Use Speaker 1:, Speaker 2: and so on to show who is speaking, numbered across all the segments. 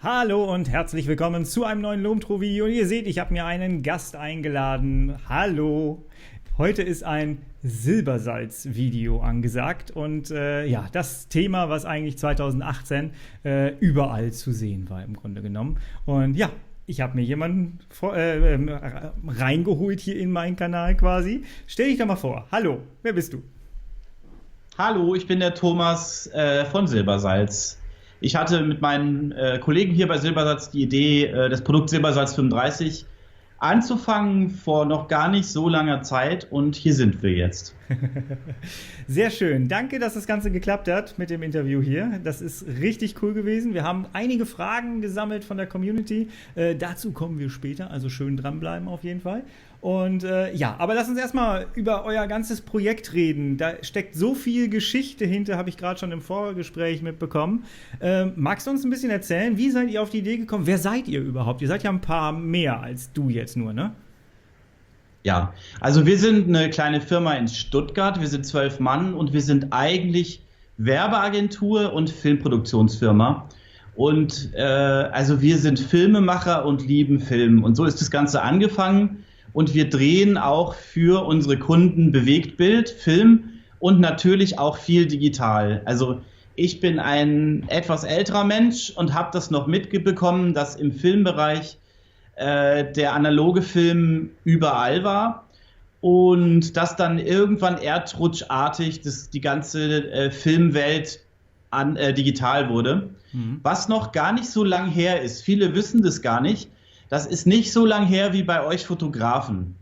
Speaker 1: Hallo und herzlich willkommen zu einem neuen Lomtro-Video. Ihr seht, ich habe mir einen Gast eingeladen. Hallo! Heute ist ein Silbersalz-Video angesagt und ja, das Thema, was eigentlich 2018 überall zu sehen war im Grunde genommen. Und ja, ich habe mir jemanden reingeholt hier in meinen Kanal quasi. Stell dich doch mal vor. Hallo, wer bist du?
Speaker 2: Hallo, ich bin der Thomas von Silbersalz. Ich hatte mit meinen Kollegen hier bei Silbersalz die Idee, das Produkt Silbersalz 35 anzufangen vor noch gar nicht so langer Zeit und hier sind wir jetzt.
Speaker 1: Sehr schön. Danke, dass das Ganze geklappt hat mit dem Interview hier. Das ist richtig cool gewesen. Wir haben einige Fragen gesammelt von der Community. Dazu kommen wir später, also schön dranbleiben auf jeden Fall. Und ja, aber lass uns erstmal über euer ganzes Projekt reden. Da steckt so viel Geschichte hinter, habe ich gerade schon im Vorgespräch mitbekommen. Magst du uns ein bisschen erzählen, wie seid ihr auf die Idee gekommen? Wer seid ihr überhaupt? Ihr seid ja ein paar mehr als du jetzt nur, ne?
Speaker 2: Ja, also wir sind eine kleine Firma in Stuttgart, wir sind 12 Mann und wir sind eigentlich Werbeagentur und Filmproduktionsfirma. Und also wir sind Filmemacher und lieben Film. Und so ist das Ganze angefangen. Und wir drehen auch für unsere Kunden Bewegtbild, Film und natürlich auch viel digital. Also ich bin ein etwas älterer Mensch und habe das noch mitbekommen, dass im Filmbereich der analoge Film überall war und dass dann irgendwann erdrutschartig die ganze Filmwelt digital wurde. Was noch gar nicht so lang her ist. Viele wissen das gar nicht. Das ist nicht so lang her wie bei euch Fotografen.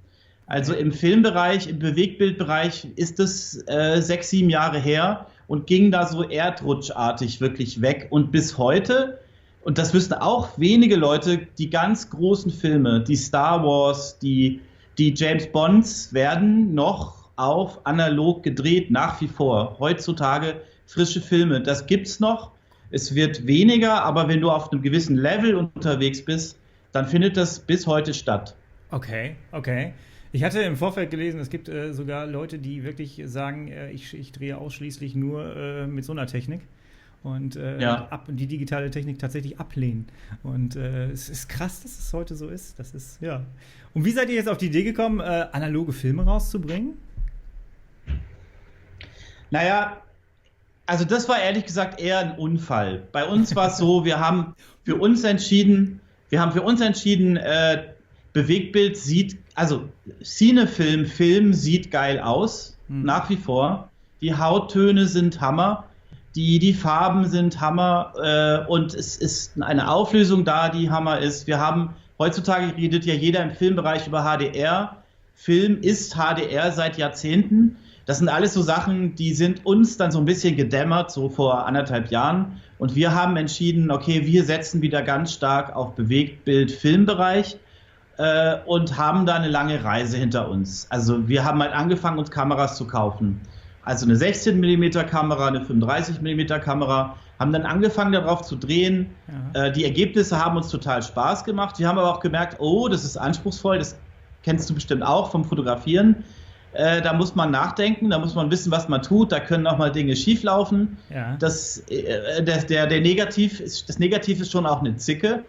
Speaker 2: Also im Filmbereich, im Bewegtbildbereich ist es 6, 7 Jahre her und ging da so erdrutschartig wirklich weg. Und bis heute, und das wissen auch wenige Leute, die ganz großen Filme, die Star Wars, die James Bonds werden noch auf analog gedreht, nach wie vor. Heutzutage frische Filme, das gibt's noch. Es wird weniger, aber wenn du auf einem gewissen Level unterwegs bist, dann findet das bis heute statt.
Speaker 1: Okay. Ich hatte im Vorfeld gelesen, es gibt sogar Leute, die wirklich sagen, ich drehe ausschließlich nur mit so einer Technik und die digitale Technik tatsächlich ablehnen. Und es ist krass, dass es heute so ist. Das ist, ja. Und wie seid ihr jetzt auf die Idee gekommen, analoge Filme rauszubringen?
Speaker 2: Naja, also das war ehrlich gesagt eher ein Unfall. Bei uns war es so, wir haben für uns entschieden, Bewegtbild sieht, also Cinefilm sieht geil aus, nach wie vor. Die Hauttöne sind Hammer, die Farben sind Hammer und es ist eine Auflösung da, die Hammer ist. Wir haben, heutzutage redet ja jeder im Filmbereich über HDR. Film ist HDR seit Jahrzehnten. Das sind alles so Sachen, die sind uns dann so ein bisschen gedämmert, so vor 1,5 Jahren. Und wir haben entschieden, okay, wir setzen wieder ganz stark auf Bewegtbild-Filmbereich und haben da eine lange Reise hinter uns. Also wir haben halt angefangen, uns Kameras zu kaufen. Also eine 16mm Kamera, eine 35mm Kamera, haben dann angefangen, darauf zu drehen. Ja. Die Ergebnisse haben uns total Spaß gemacht. Wir haben aber auch gemerkt, oh, das ist anspruchsvoll, das kennst du bestimmt auch vom Fotografieren. Da muss man nachdenken, da muss man wissen, was man tut, da können auch mal Dinge schieflaufen. Ja. Das Negativ ist schon auch eine Zicke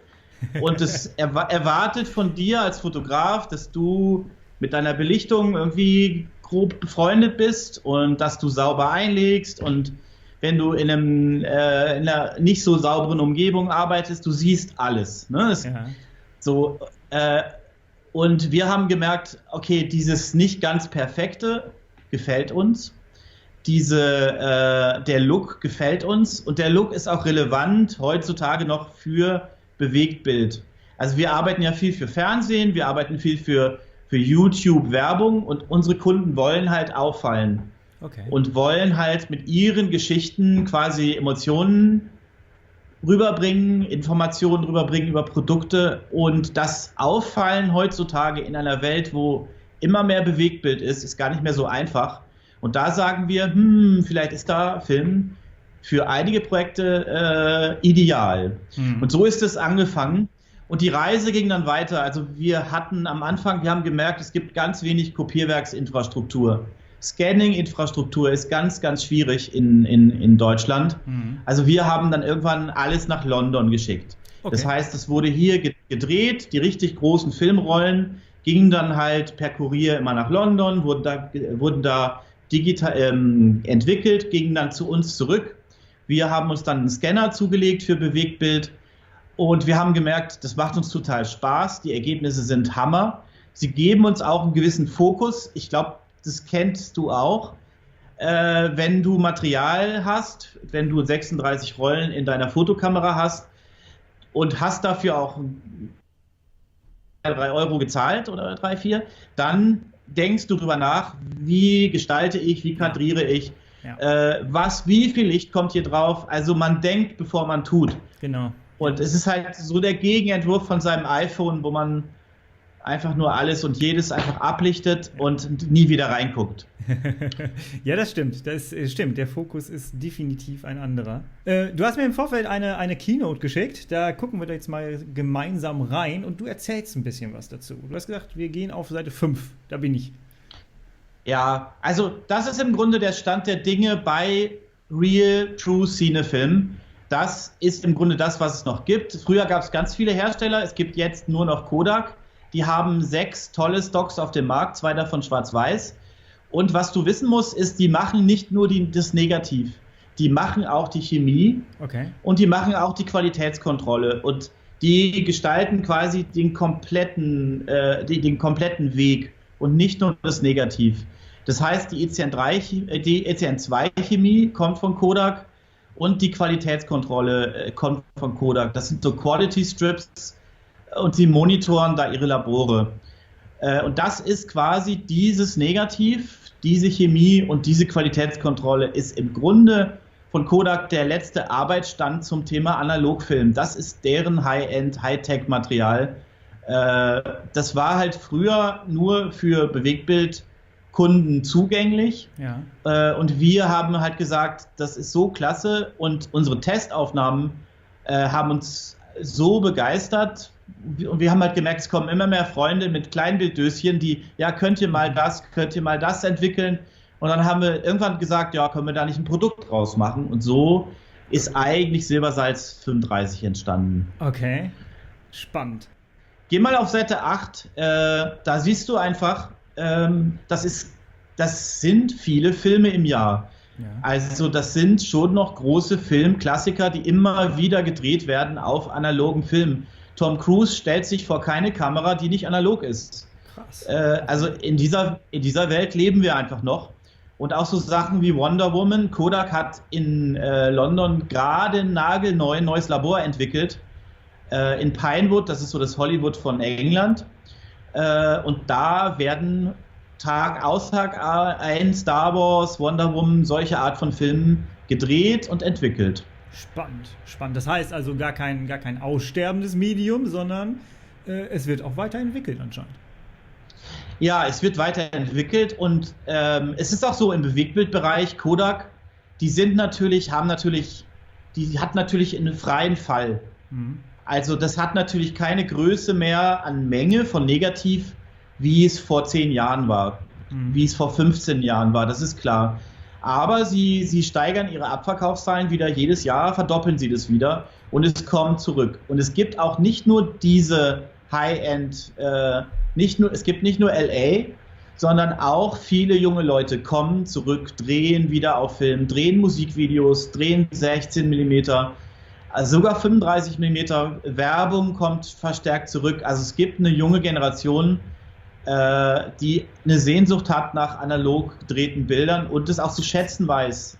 Speaker 2: und das erwartet von dir als Fotograf, dass du mit deiner Belichtung irgendwie grob befreundet bist und dass du sauber einlegst und wenn du in einer nicht so sauberen Umgebung arbeitest, du siehst alles. Ne? So, und wir haben gemerkt, okay, dieses nicht ganz Perfekte gefällt uns. Der Look gefällt uns und der Look ist auch relevant heutzutage noch für Bewegtbild. Also wir arbeiten ja viel für Fernsehen, wir arbeiten viel für YouTube-Werbung und unsere Kunden wollen halt auffallen. Okay. Und wollen halt mit ihren Geschichten quasi Emotionen rüberbringen, Informationen rüberbringen über Produkte und das Auffallen heutzutage in einer Welt, wo immer mehr Bewegtbild ist gar nicht mehr so einfach. Und da sagen wir, vielleicht ist da Film für einige Projekte ideal. Und so ist es angefangen. Und die Reise ging dann weiter. Also wir haben gemerkt, es gibt ganz wenig Kopierwerksinfrastruktur. Scanning-Infrastruktur ist ganz, ganz schwierig in Deutschland. Also wir haben dann irgendwann alles nach London geschickt. Okay. Das heißt, es wurde hier gedreht, die richtig großen Filmrollen gingen dann halt per Kurier immer nach London, wurden da digital entwickelt, gingen dann zu uns zurück. Wir haben uns dann einen Scanner zugelegt für Bewegtbild und wir haben gemerkt, das macht uns total Spaß, die Ergebnisse sind Hammer. Sie geben uns auch einen gewissen Fokus. Ich glaube, das kennst du auch. Wenn du Material hast, wenn du 36 Rollen in deiner Fotokamera hast und hast dafür auch 3 Euro gezahlt oder 3, 4, dann denkst du drüber nach, wie gestalte ich, wie kadriere ich, wie viel Licht kommt hier drauf. Also man denkt, bevor man tut.
Speaker 1: Genau.
Speaker 2: Und es ist halt so der Gegenentwurf von seinem iPhone, wo man einfach nur alles und jedes einfach ablichtet und nie wieder reinguckt.
Speaker 1: Ja, das stimmt. Das stimmt. Der Fokus ist definitiv ein anderer. Du hast mir im Vorfeld eine Keynote geschickt. Da gucken wir jetzt mal gemeinsam rein und du erzählst ein bisschen was dazu. Du hast gesagt, wir gehen auf Seite 5. Da bin ich.
Speaker 2: Ja, also das ist im Grunde der Stand der Dinge bei Real True Cinefilm. Das ist im Grunde das, was es noch gibt. Früher gab es ganz viele Hersteller. Es gibt jetzt nur noch Kodak. Die haben 6 tolle Stocks auf dem Markt, 2 davon schwarz-weiß. Und was du wissen musst, ist, die machen nicht nur das Negativ, die machen auch die Chemie und die machen auch die Qualitätskontrolle und die gestalten quasi den kompletten Weg und nicht nur das Negativ. Das heißt, die ECN2-Chemie kommt von Kodak und die Qualitätskontrolle kommt von Kodak. Das sind so Quality Strips und sie monitoren da ihre Labore. Und das ist quasi dieses Negativ, diese Chemie und diese Qualitätskontrolle ist im Grunde von Kodak der letzte Arbeitsstand zum Thema Analogfilm. Das ist deren High-End, Hightech-Material. Das war halt früher nur für Bewegtbildkunden zugänglich. Ja. Und wir haben halt gesagt, das ist so klasse und unsere Testaufnahmen haben uns so begeistert. Und wir haben halt gemerkt, es kommen immer mehr Freunde mit Kleinbilddöschen, die, ja, könnt ihr mal das entwickeln? Und dann haben wir irgendwann gesagt, ja, können wir da nicht ein Produkt draus machen? Und so ist eigentlich Silbersalz 35 entstanden.
Speaker 1: Okay, spannend.
Speaker 2: Geh mal auf Seite 8, da siehst du einfach, das sind viele Filme im Jahr. Ja. Also das sind schon noch große Filmklassiker, die immer wieder gedreht werden auf analogen Filmen. Tom Cruise stellt sich vor keine Kamera, die nicht analog ist. Krass. Also in dieser Welt leben wir einfach noch. Und auch so Sachen wie Wonder Woman. Kodak hat in London gerade ein neues Labor entwickelt. In Pinewood, das ist so das Hollywood von England. Und da werden Tag aus, Tag ein Star Wars, Wonder Woman, solche Art von Filmen gedreht und entwickelt.
Speaker 1: Spannend. Das heißt also gar kein aussterbendes Medium, sondern es wird auch weiterentwickelt anscheinend.
Speaker 2: Ja, es wird weiterentwickelt und es ist auch so im Bewegtbildbereich, Kodak, die hat natürlich einen freien Fall. Mhm. Also das hat natürlich keine Größe mehr an Menge von Negativ, wie es vor 10 Jahren war, wie es vor 15 Jahren war, das ist klar. Aber sie steigern ihre Abverkaufszahlen wieder jedes Jahr, verdoppeln sie das wieder und es kommt zurück. Und es gibt auch nicht nur diese High-End, es gibt nicht nur LA, sondern auch viele junge Leute kommen zurück, drehen wieder auf Film, drehen Musikvideos, drehen 16 mm, also sogar 35 mm Werbung kommt verstärkt zurück. Also es gibt eine junge Generation, die eine Sehnsucht hat nach analog gedrehten Bildern und es auch zu schätzen weiß,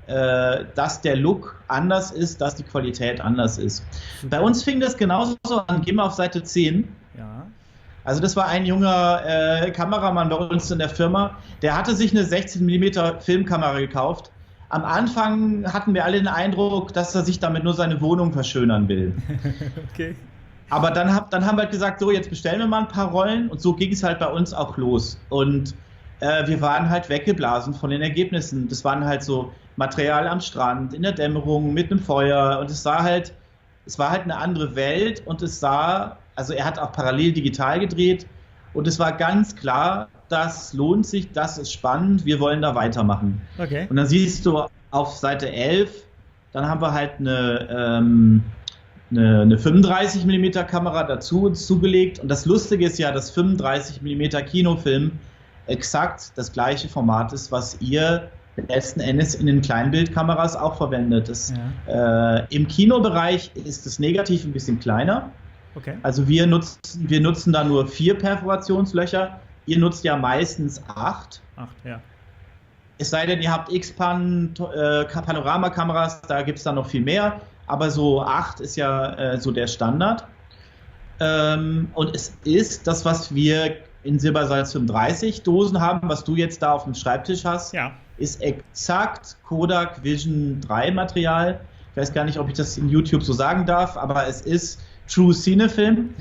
Speaker 2: dass der Look anders ist, dass die Qualität anders ist. Bei uns fing das genauso an. Gehen wir auf Seite 10. Ja. Also das war ein junger Kameramann bei uns in der Firma, der hatte sich eine 16 mm Filmkamera gekauft. Am Anfang hatten wir alle den Eindruck, dass er sich damit nur seine Wohnung verschönern will. Okay. Aber dann haben wir halt gesagt, so, jetzt bestellen wir mal ein paar Rollen und so ging es halt bei uns auch los. Und wir waren halt weggeblasen von den Ergebnissen. Das waren halt so Material am Strand, in der Dämmerung, mit einem Feuer und es war halt eine andere Welt und also er hat auch parallel digital gedreht und es war ganz klar, das lohnt sich, das ist spannend, wir wollen da weitermachen. Okay. Und dann siehst du auf Seite 11, dann haben wir halt eine 35 mm Kamera dazu uns zugelegt. Und das Lustige ist ja, dass 35 mm Kinofilm exakt das gleiche Format ist, was ihr letzten Endes in den Kleinbildkameras auch verwendet. Im Kinobereich ist das Negativ ein bisschen kleiner.
Speaker 1: Okay.
Speaker 2: Also wir nutzen da nur 4 Perforationslöcher. Ihr nutzt ja meistens 8.
Speaker 1: 8, ja.
Speaker 2: Es sei denn, ihr habt X-Panorama-Kameras, da gibt es dann noch viel mehr. Aber so 8 ist ja so der Standard. Und es ist das, was wir in Silbersalz 35 Dosen haben, was du jetzt da auf dem Schreibtisch hast, ist exakt Kodak Vision 3 Material. Ich weiß gar nicht, ob ich das in YouTube so sagen darf, aber es ist True Cinefilm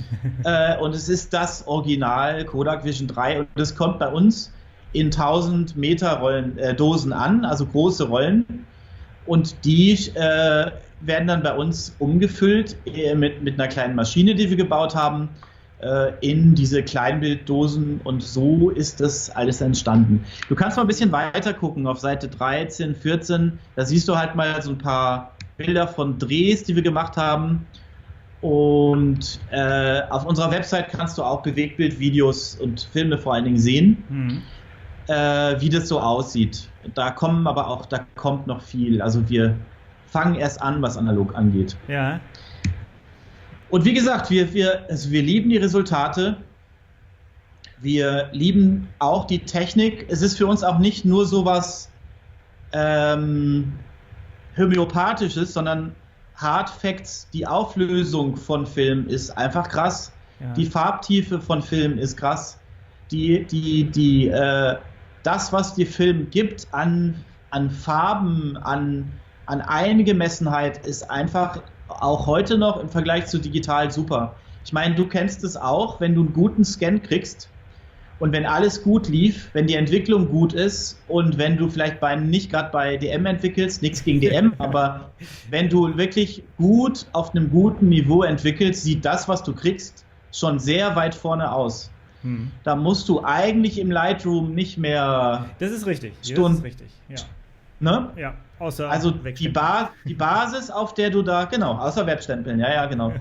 Speaker 2: und es ist das Original Kodak Vision 3 und das kommt bei uns in 1000 Meter Dosen an, also große Rollen, und die werden dann bei uns umgefüllt mit einer kleinen Maschine, die wir gebaut haben, in diese Kleinbilddosen, und so ist das alles entstanden. Du kannst mal ein bisschen weiter gucken auf Seite 13, 14, da siehst du halt mal so ein paar Bilder von Drehs, die wir gemacht haben, und auf unserer Website kannst du auch Bewegtbildvideos und Filme vor allen Dingen sehen, wie das so aussieht. Da kommt noch viel, also wir fangen erst an, was analog angeht.
Speaker 1: Ja.
Speaker 2: Und wie gesagt, wir lieben die Resultate, wir lieben auch die Technik. Es ist für uns auch nicht nur sowas Homöopathisches, sondern Hard Facts. Die Auflösung von Film ist einfach krass. Ja. Die Farbtiefe von Film ist krass. Das, was die Film gibt an Farben, an Eingemessenheit, ist einfach auch heute noch im Vergleich zu digital super. Ich meine, du kennst es auch, wenn du einen guten Scan kriegst und wenn alles gut lief, wenn die Entwicklung gut ist und wenn du vielleicht nicht gerade bei DM entwickelst, nichts gegen DM, aber wenn du wirklich gut auf einem guten Niveau entwickelst, sieht das, was du kriegst, schon sehr weit vorne aus. Da musst du eigentlich im Lightroom nicht mehr.
Speaker 1: Das ist richtig.
Speaker 2: Stunden.
Speaker 1: Das ist richtig. Ja.
Speaker 2: Ne?
Speaker 1: Ja, außer
Speaker 2: also die Basis, auf der du da, genau, außer Webstempeln, ja, genau.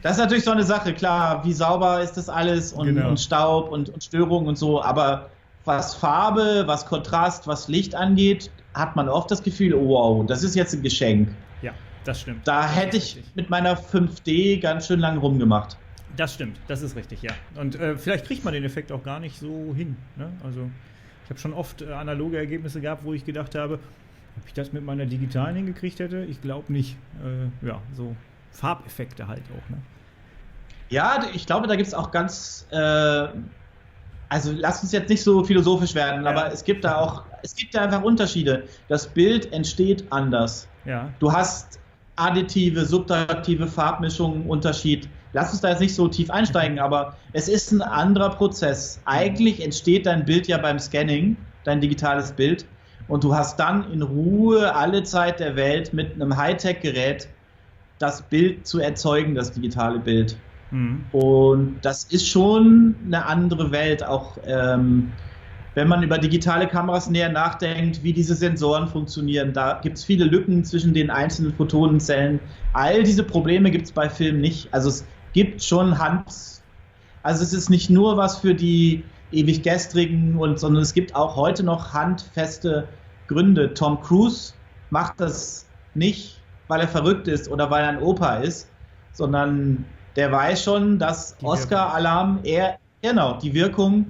Speaker 2: Das ist natürlich so eine Sache, klar, wie sauber ist das alles und Staub und Störungen und so, aber was Farbe, was Kontrast, was Licht angeht, hat man oft das Gefühl, oh, wow, das ist jetzt ein Geschenk.
Speaker 1: Ja, das stimmt.
Speaker 2: Da hätte ich mit meiner 5D ganz schön lang rumgemacht.
Speaker 1: Das stimmt, das ist richtig, ja. Und vielleicht kriegt man den Effekt auch gar nicht so hin, ne? Also ich habe schon oft analoge Ergebnisse gehabt, wo ich gedacht habe, ob ich das mit meiner digitalen hingekriegt hätte? Ich glaube nicht. So Farbeffekte halt auch, ne?
Speaker 2: Ja, ich glaube, da gibt es auch ganz, also lass uns jetzt nicht so philosophisch werden, aber es gibt da einfach Unterschiede. Das Bild entsteht anders.
Speaker 1: Ja.
Speaker 2: Du hast additive, subtraktive Farbmischungen, Unterschied. Lass uns da jetzt nicht so tief einsteigen, aber es ist ein anderer Prozess. Eigentlich entsteht dein Bild ja beim Scanning, dein digitales Bild, und du hast dann in Ruhe alle Zeit der Welt mit einem Hightech-Gerät das Bild zu erzeugen, das digitale Bild. Und das ist schon eine andere Welt, auch wenn man über digitale Kameras näher nachdenkt, wie diese Sensoren funktionieren. Da gibt es viele Lücken zwischen den einzelnen Photonenzellen. All diese Probleme gibt es bei Film nicht. Also es gibt schon also es ist nicht nur was für die ewig gestrigen, sondern es gibt auch heute noch handfeste Gründe. Tom Cruise macht das nicht, weil er verrückt ist oder weil er ein Opa ist, sondern der weiß schon, dass Oscar-Alarm die Wirkung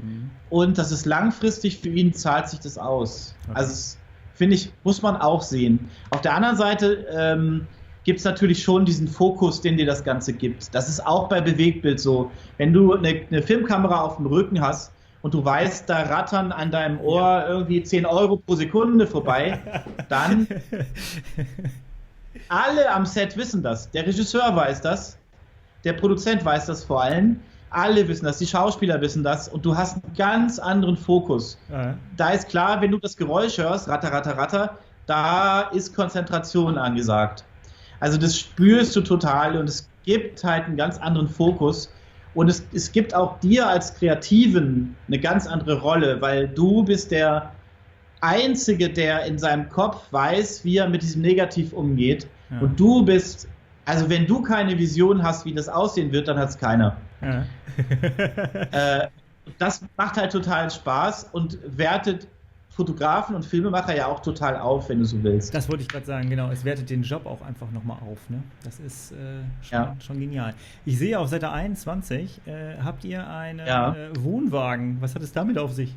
Speaker 2: und das ist langfristig für ihn, zahlt sich das aus. Okay. Also finde ich, muss man auch sehen. Auf der anderen Seite gibt es natürlich schon diesen Fokus, den dir das Ganze gibt. Das ist auch bei Bewegtbild so. Wenn du eine Filmkamera auf dem Rücken hast und du weißt, da rattern an deinem Ohr irgendwie 10 Euro pro Sekunde vorbei, dann alle am Set wissen das. Der Regisseur weiß das, der Produzent weiß das vor allem, alle wissen das, die Schauspieler wissen das und du hast einen ganz anderen Fokus. Ja. Da ist klar, wenn du das Geräusch hörst, ratter, ratter, ratter, da ist Konzentration angesagt. Also das spürst du total und es gibt halt einen ganz anderen Fokus und es gibt auch dir als Kreativen eine ganz andere Rolle, weil du bist der Einzige, der in seinem Kopf weiß, wie er mit diesem Negativ umgeht. Ja. Und du bist Also wenn du keine Vision hast, wie das aussehen wird, dann hat es keiner.
Speaker 1: Ja.
Speaker 2: Das macht halt total Spaß und wertet Fotografen und Filmemacher ja auch total auf, wenn du so willst.
Speaker 1: Das wollte ich gerade sagen, genau. Es wertet den Job auch einfach nochmal auf. Ne? Das ist schon genial. Ich sehe auf Seite 21, habt ihr einen Wohnwagen. Was hat es damit auf sich?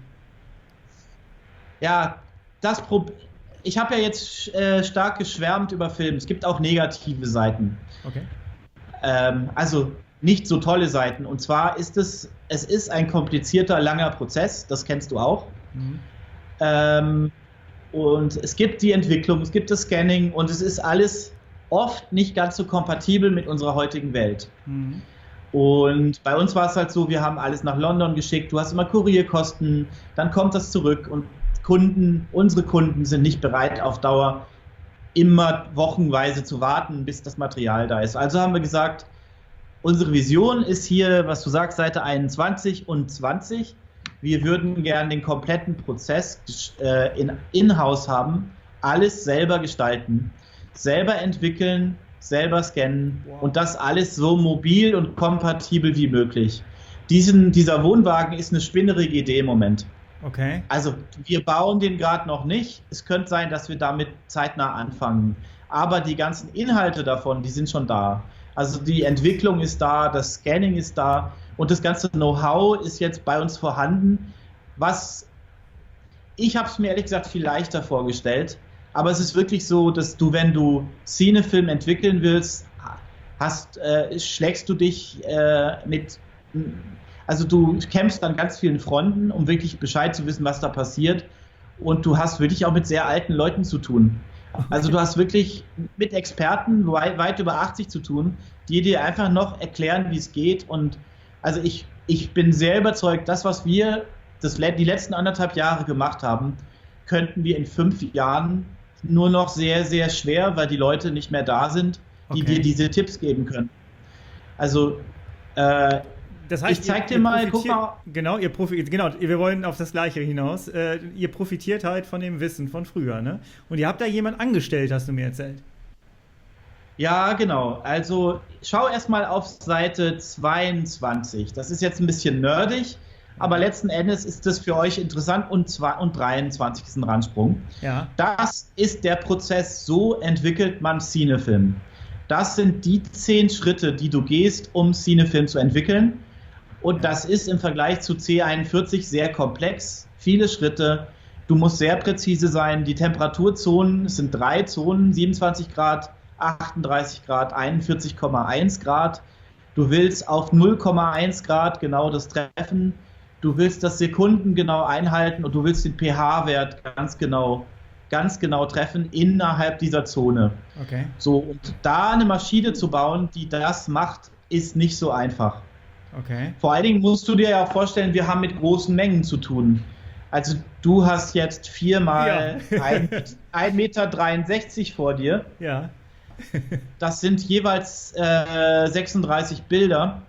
Speaker 2: Ja, ich habe ja jetzt stark geschwärmt über Film. Es gibt auch negative Seiten.
Speaker 1: Okay.
Speaker 2: Also nicht so tolle Seiten. Und zwar es ist ein komplizierter, langer Prozess. Das kennst du auch.
Speaker 1: Mhm.
Speaker 2: Und es gibt die Entwicklung, es gibt das Scanning und es ist alles oft nicht ganz so kompatibel mit unserer heutigen Welt.
Speaker 1: Mhm.
Speaker 2: Und bei uns war es halt so, wir haben alles nach London geschickt, du hast immer Kurierkosten, dann kommt das zurück und unsere Kunden sind nicht bereit auf Dauer immer wochenweise zu warten, bis das Material da ist. Also haben wir gesagt, unsere Vision ist hier, was du sagst, Seite 21 und 20. Wir würden gerne den kompletten Prozess in-house haben, alles selber gestalten, selber entwickeln, selber scannen und das alles so mobil und kompatibel wie möglich. Dieser Wohnwagen ist eine spinnerige Idee im Moment.
Speaker 1: Okay.
Speaker 2: Also wir bauen den gerade noch nicht. Es könnte sein, dass wir damit zeitnah anfangen. Aber die ganzen Inhalte davon, die sind schon da. Also die Entwicklung ist da, das Scanning ist da und das ganze Know-how ist jetzt bei uns vorhanden. Ich habe es mir ehrlich gesagt viel leichter vorgestellt. Aber es ist wirklich so, dass wenn du Cinefilm entwickeln willst, schlägst du dich also du kämpfst an ganz vielen Fronten, um wirklich Bescheid zu wissen, was da passiert. Und du hast wirklich auch mit sehr alten Leuten zu tun. Also du hast wirklich mit Experten weit über 80 zu tun, die dir einfach noch erklären, wie es geht. Und also ich bin sehr überzeugt, das, was wir die letzten 1,5 Jahre gemacht haben, könnten wir in 5 Jahren nur noch sehr, sehr schwer, weil die Leute nicht mehr da sind, die dir diese Tipps geben können. Also
Speaker 1: das heißt,
Speaker 2: ich zeig dir mal, guck mal.
Speaker 1: Genau, wir wollen auf das Gleiche hinaus. Ihr profitiert halt von dem Wissen von früher, ne? Und ihr habt da jemanden angestellt, hast du mir erzählt.
Speaker 2: Ja, genau. Also schau erstmal auf Seite 22. Das ist jetzt ein bisschen nerdig, aber letzten Endes ist das für euch interessant und 23 ist ein Randsprung.
Speaker 1: Ja.
Speaker 2: Das ist der Prozess, so entwickelt man Cinefilm. Das sind die 10 Schritte, die du gehst, um Cinefilm zu entwickeln. Und das ist im Vergleich zu C41 sehr komplex, viele Schritte. Du musst sehr präzise sein. Die Temperaturzonen, es sind 3 Zonen, 27 Grad, 38 Grad, 41,1 Grad. Du willst auf 0,1 Grad genau das treffen. Du willst das sekundengenau einhalten und du willst den pH-Wert ganz genau treffen innerhalb dieser Zone.
Speaker 1: Okay. So,
Speaker 2: und da eine Maschine zu bauen, die das macht, ist nicht so einfach.
Speaker 1: Okay.
Speaker 2: Vor allen Dingen musst du dir ja auch vorstellen, wir haben mit großen Mengen zu tun. Also du hast jetzt 4 mal 1,63 Meter vor dir.
Speaker 1: Ja.
Speaker 2: Das sind jeweils 36 Bilder.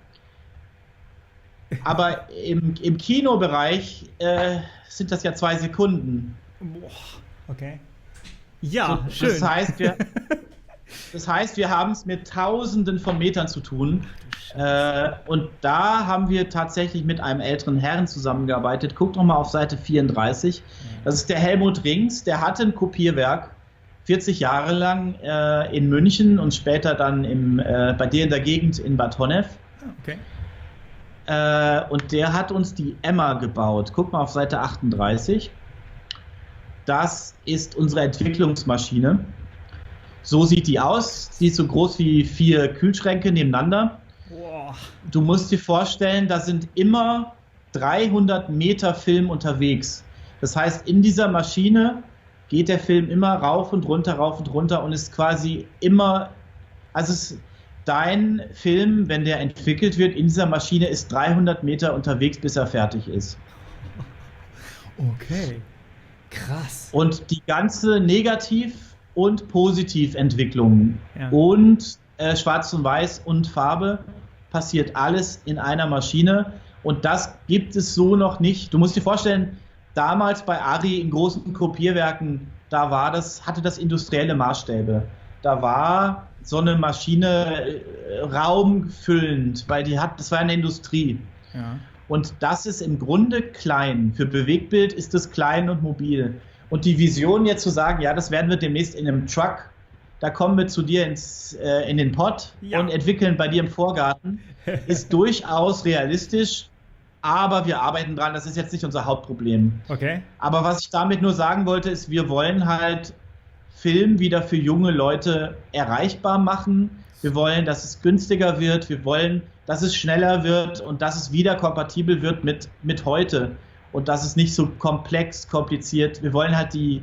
Speaker 2: Aber im Kinobereich sind das ja 2 Sekunden.
Speaker 1: Boah, okay. Ja,
Speaker 2: so,
Speaker 1: schön.
Speaker 2: Das heißt, wir haben es mit Tausenden von Metern zu tun. Und da haben wir tatsächlich mit einem älteren Herrn zusammengearbeitet. Guckt doch mal auf Seite 34. Das ist der Helmut Rings. Der hatte ein Kopierwerk 40 Jahre lang in München und später dann bei dir in der Gegend in Bad Honnef.
Speaker 1: Okay.
Speaker 2: Und der hat uns die Emma gebaut. Guck mal auf Seite 38. Das ist unsere Entwicklungsmaschine. So sieht die aus. Sie ist so groß wie 4 Kühlschränke nebeneinander.
Speaker 1: Wow.
Speaker 2: Du musst dir vorstellen, da sind immer 300 Meter Film unterwegs. Das heißt, in dieser Maschine geht der Film immer rauf und runter und ist quasi immer, dein Film, wenn der entwickelt wird in dieser Maschine, ist 300 Meter unterwegs, bis er fertig ist.
Speaker 1: Okay, krass.
Speaker 2: Und die ganze Negativ- und Positiventwicklung und Schwarz und Weiß und Farbe passiert alles in einer Maschine und das gibt es so noch nicht. Du musst dir vorstellen, damals bei Arri in großen Kopierwerken, hatte das industrielle Maßstäbe. Da war so eine Maschine raumfüllend, weil das war eine Industrie.
Speaker 1: Ja.
Speaker 2: Und das ist im Grunde klein. Für Bewegtbild ist es klein und mobil. Und die Vision jetzt zu sagen, ja, das werden wir demnächst in einem Truck, da kommen wir zu dir in den Pod und entwickeln bei dir im Vorgarten, ist durchaus realistisch, aber wir arbeiten dran, das ist jetzt nicht unser Hauptproblem.
Speaker 1: Okay.
Speaker 2: Aber was ich damit nur sagen wollte, ist, wir wollen halt Film wieder für junge Leute erreichbar machen. Wir wollen, dass es günstiger wird, wir wollen, dass es schneller wird und dass es wieder kompatibel wird mit heute und dass es nicht so komplex, kompliziert. Wir wollen halt die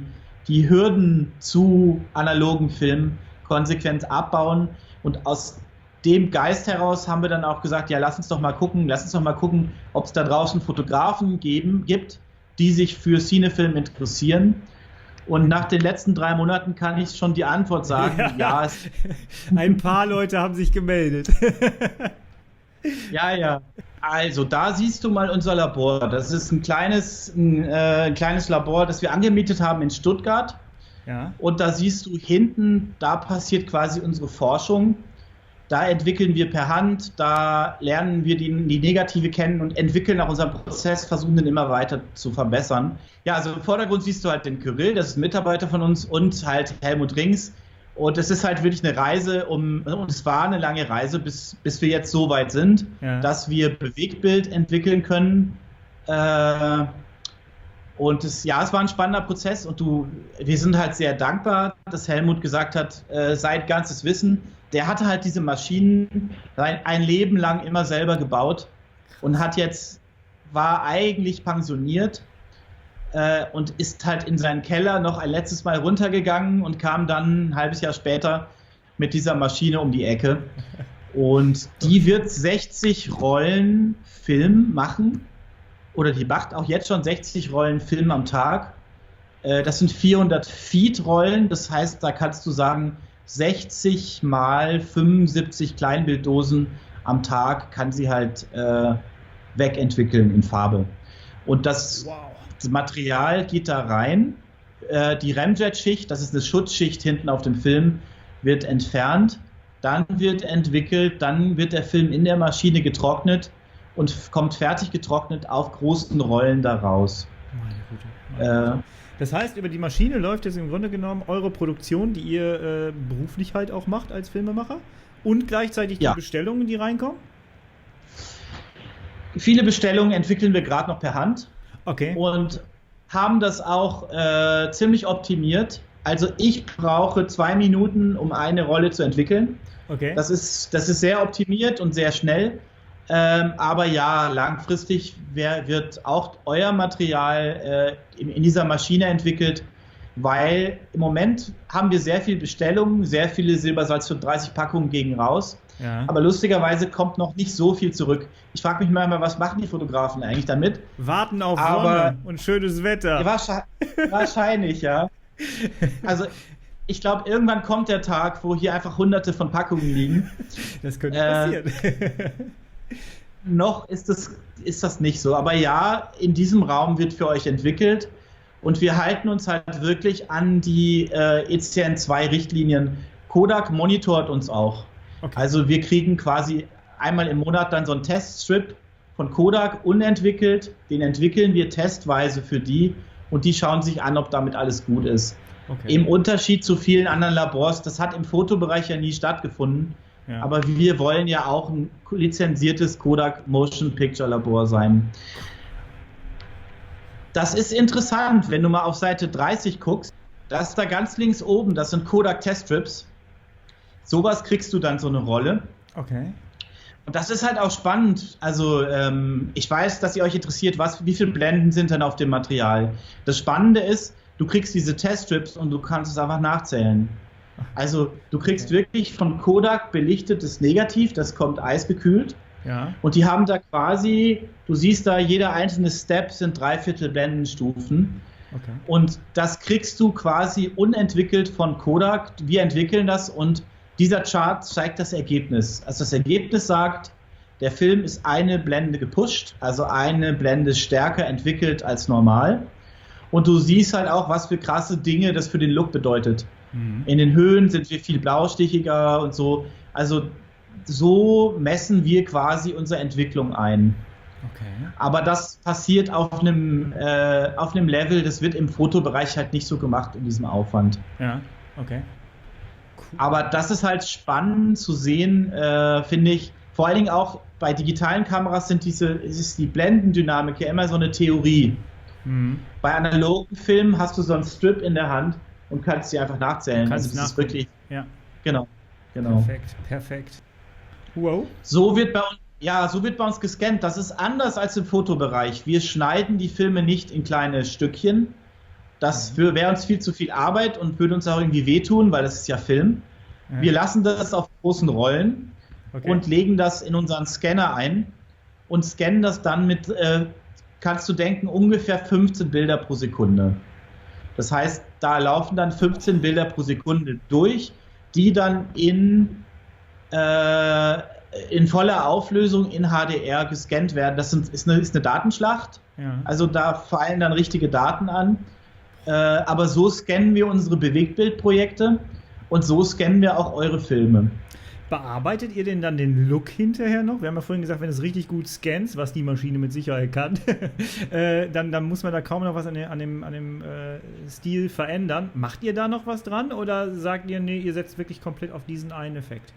Speaker 2: Hürden zu analogen Filmen konsequent abbauen und aus dem Geist heraus haben wir dann auch gesagt, ja, lass uns doch mal gucken, ob es da draußen Fotografen gibt, die sich für Cinefilm interessieren. Und nach den letzten 3 Monaten kann ich schon die Antwort sagen, ja
Speaker 1: ein paar Leute haben sich gemeldet.
Speaker 2: Ja. Also, da siehst du mal unser Labor. Das ist ein kleines Labor, das wir angemietet haben in Stuttgart.
Speaker 1: Ja.
Speaker 2: Und da siehst du hinten, da passiert quasi unsere Forschung. Da entwickeln wir per Hand, da lernen wir die Negative kennen und entwickeln auch unseren Prozess, versuchen den immer weiter zu verbessern. Ja, also im Vordergrund siehst du halt den Kyrill, das ist ein Mitarbeiter von uns, und halt Helmut Rings. Und es ist halt wirklich eine Reise, und es war eine lange Reise, bis wir jetzt so weit sind, dass wir Bewegtbild entwickeln können. Und es war ein spannender Prozess und wir sind halt sehr dankbar, dass Helmut gesagt hat, sein ganzes Wissen, der hatte halt diese Maschinen ein Leben lang immer selber gebaut und war eigentlich pensioniert und ist halt in seinen Keller noch ein letztes Mal runtergegangen und kam dann ein halbes Jahr später mit dieser Maschine um die Ecke. Und die wird 60 Rollen Film machen. Oder die macht auch jetzt schon 60 Rollen Film am Tag. Das sind 400 Feet Rollen, das heißt, da kannst du sagen, 60 mal 75 Kleinbilddosen am Tag kann sie halt wegentwickeln in Farbe. Und das Material geht da rein. Die Ramjet-Schicht, das ist eine Schutzschicht hinten auf dem Film, wird entfernt. Dann wird entwickelt, dann wird der Film in der Maschine getrocknet und kommt fertig getrocknet auf großen Rollen da raus.
Speaker 1: Meine Güte. Das heißt, über die Maschine läuft jetzt im Grunde genommen eure Produktion, die ihr beruflich halt auch macht als Filmemacher, und gleichzeitig die Bestellungen, die reinkommen?
Speaker 2: Viele Bestellungen entwickeln wir gerade noch per Hand.
Speaker 1: Okay.
Speaker 2: Und haben das auch ziemlich optimiert. Also ich brauche 2 Minuten, um eine Rolle zu entwickeln.
Speaker 1: Okay.
Speaker 2: Das ist sehr optimiert und sehr schnell. Aber ja, langfristig wird auch euer Material in dieser Maschine entwickelt, weil im Moment haben wir sehr viele Bestellungen, sehr viele Silbersalz für 30 Packungen gegen raus. Ja. Aber lustigerweise kommt noch nicht so viel zurück. Ich frage mich manchmal, was machen die Fotografen eigentlich damit?
Speaker 1: Warten auf Sonne und schönes Wetter.
Speaker 2: Ja, wahrscheinlich, ja. Also ich glaube, irgendwann kommt der Tag, wo hier einfach hunderte von Packungen liegen.
Speaker 1: Das könnte passieren.
Speaker 2: Noch ist das nicht so. Aber ja, in diesem Raum wird für euch entwickelt. Und wir halten uns halt wirklich an die ECN2-Richtlinien. Kodak monitort uns auch. Okay. Also wir kriegen quasi einmal im Monat dann so einen Teststrip von Kodak unentwickelt. Den entwickeln wir testweise für die und die schauen sich an, ob damit alles gut ist. Okay. Im Unterschied zu vielen anderen Labors, das hat im Fotobereich ja nie stattgefunden. Ja. Aber wir wollen ja auch ein lizenziertes Kodak Motion Picture Labor sein. Das ist interessant, wenn du mal auf Seite 30 guckst. Das ist da ganz links oben, das sind Kodak Teststrips. Sowas kriegst du dann, so eine Rolle.
Speaker 1: Okay.
Speaker 2: Und das ist halt auch spannend. Also ich weiß, dass ihr euch interessiert, wie viele Blenden sind denn auf dem Material. Das Spannende ist, du kriegst diese Teststrips und du kannst es einfach nachzählen. Also du kriegst wirklich von Kodak belichtetes Negativ, das kommt eisgekühlt.
Speaker 1: Ja.
Speaker 2: Und die haben da quasi, du siehst da, jeder einzelne Step sind 3/4 Blendenstufen.
Speaker 1: Okay.
Speaker 2: Und das kriegst du quasi unentwickelt von Kodak. Wir entwickeln das und dieser Chart zeigt das Ergebnis. Also das Ergebnis sagt, der Film ist eine Blende gepusht, also eine Blende stärker entwickelt als normal. Und du siehst halt auch, was für krasse Dinge das für den Look bedeutet. In den Höhen sind wir viel blaustichiger und so. Also so messen wir quasi unsere Entwicklung ein.
Speaker 1: Okay.
Speaker 2: Aber das passiert auf einem Level, das wird im Fotobereich halt nicht so gemacht in diesem Aufwand.
Speaker 1: Ja, okay.
Speaker 2: Cool. Aber das ist halt spannend zu sehen, finde ich. Vor allen Dingen auch bei digitalen Kameras ist die Blendendynamik ja immer so eine Theorie. Bei analogen Filmen hast du so einen Strip in der Hand und kannst sie einfach nachzählen.
Speaker 1: Also
Speaker 2: das ist wirklich.
Speaker 1: Ja.
Speaker 2: Genau.
Speaker 1: Perfekt. Wow.
Speaker 2: So wird bei uns gescannt. Das ist anders als im Fotobereich. Wir schneiden die Filme nicht in kleine Stückchen. Das wäre uns viel zu viel Arbeit und würde uns auch irgendwie wehtun, weil das ist ja Film. Wir lassen das auf großen Rollen und legen das in unseren Scanner ein und scannen das dann mit, kannst du denken, ungefähr 15 Bilder pro Sekunde. Das heißt, da laufen dann 15 Bilder pro Sekunde durch, die dann in voller Auflösung in HDR gescannt werden. Das ist eine Datenschlacht. Ja. Also da fallen dann richtige Daten an. Aber so scannen wir unsere Bewegtbildprojekte und so scannen wir auch eure Filme.
Speaker 1: Bearbeitet ihr denn dann den Look hinterher noch? Wir haben ja vorhin gesagt, wenn es richtig gut scannst, was die Maschine mit Sicherheit kann, dann muss man da kaum noch was an dem Stil verändern. Macht ihr da noch was dran oder sagt ihr, nee, ihr setzt wirklich komplett auf diesen einen Effekt?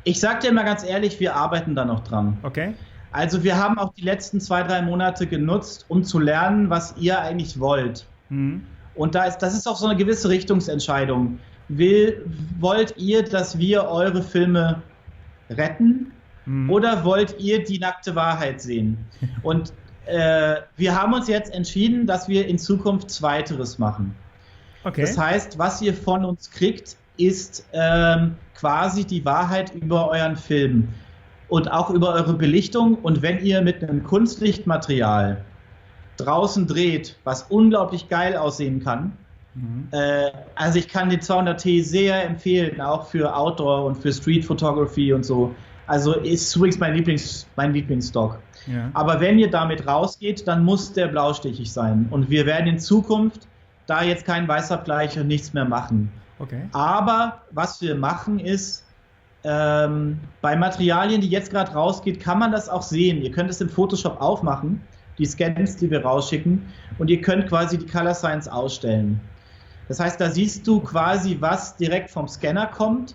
Speaker 2: Ich sag dir mal ganz ehrlich, wir arbeiten da noch dran.
Speaker 1: Okay.
Speaker 2: Also wir haben auch die letzten 2-3 Monate genutzt, um zu lernen, was ihr eigentlich wollt. Und das ist auch so eine gewisse Richtungsentscheidung. Wollt ihr, dass wir eure Filme retten oder wollt ihr die nackte Wahrheit sehen? Und wir haben uns jetzt entschieden, dass wir in Zukunft Zweiteres machen. Okay. Das heißt, was ihr von uns kriegt, ist quasi die Wahrheit über euren Film und auch über eure Belichtung. Und wenn ihr mit einem Kunstlichtmaterial draußen dreht, was unglaublich geil aussehen kann, also ich kann den 200T sehr empfehlen, auch für Outdoor und für Street Photography und so. Also ist übrigens mein Lieblingsstock. Ja. Aber wenn ihr damit rausgeht, dann muss der blaustichig sein. Und wir werden in Zukunft da jetzt keinen Weißabgleich und nichts mehr machen.
Speaker 1: Okay.
Speaker 2: Aber was wir machen ist, bei Materialien, die jetzt gerade rausgeht, kann man das auch sehen. Ihr könnt es im Photoshop aufmachen, die Scans, die wir rausschicken, und ihr könnt quasi die Color Science ausstellen. Das heißt, da siehst du quasi, was direkt vom Scanner kommt.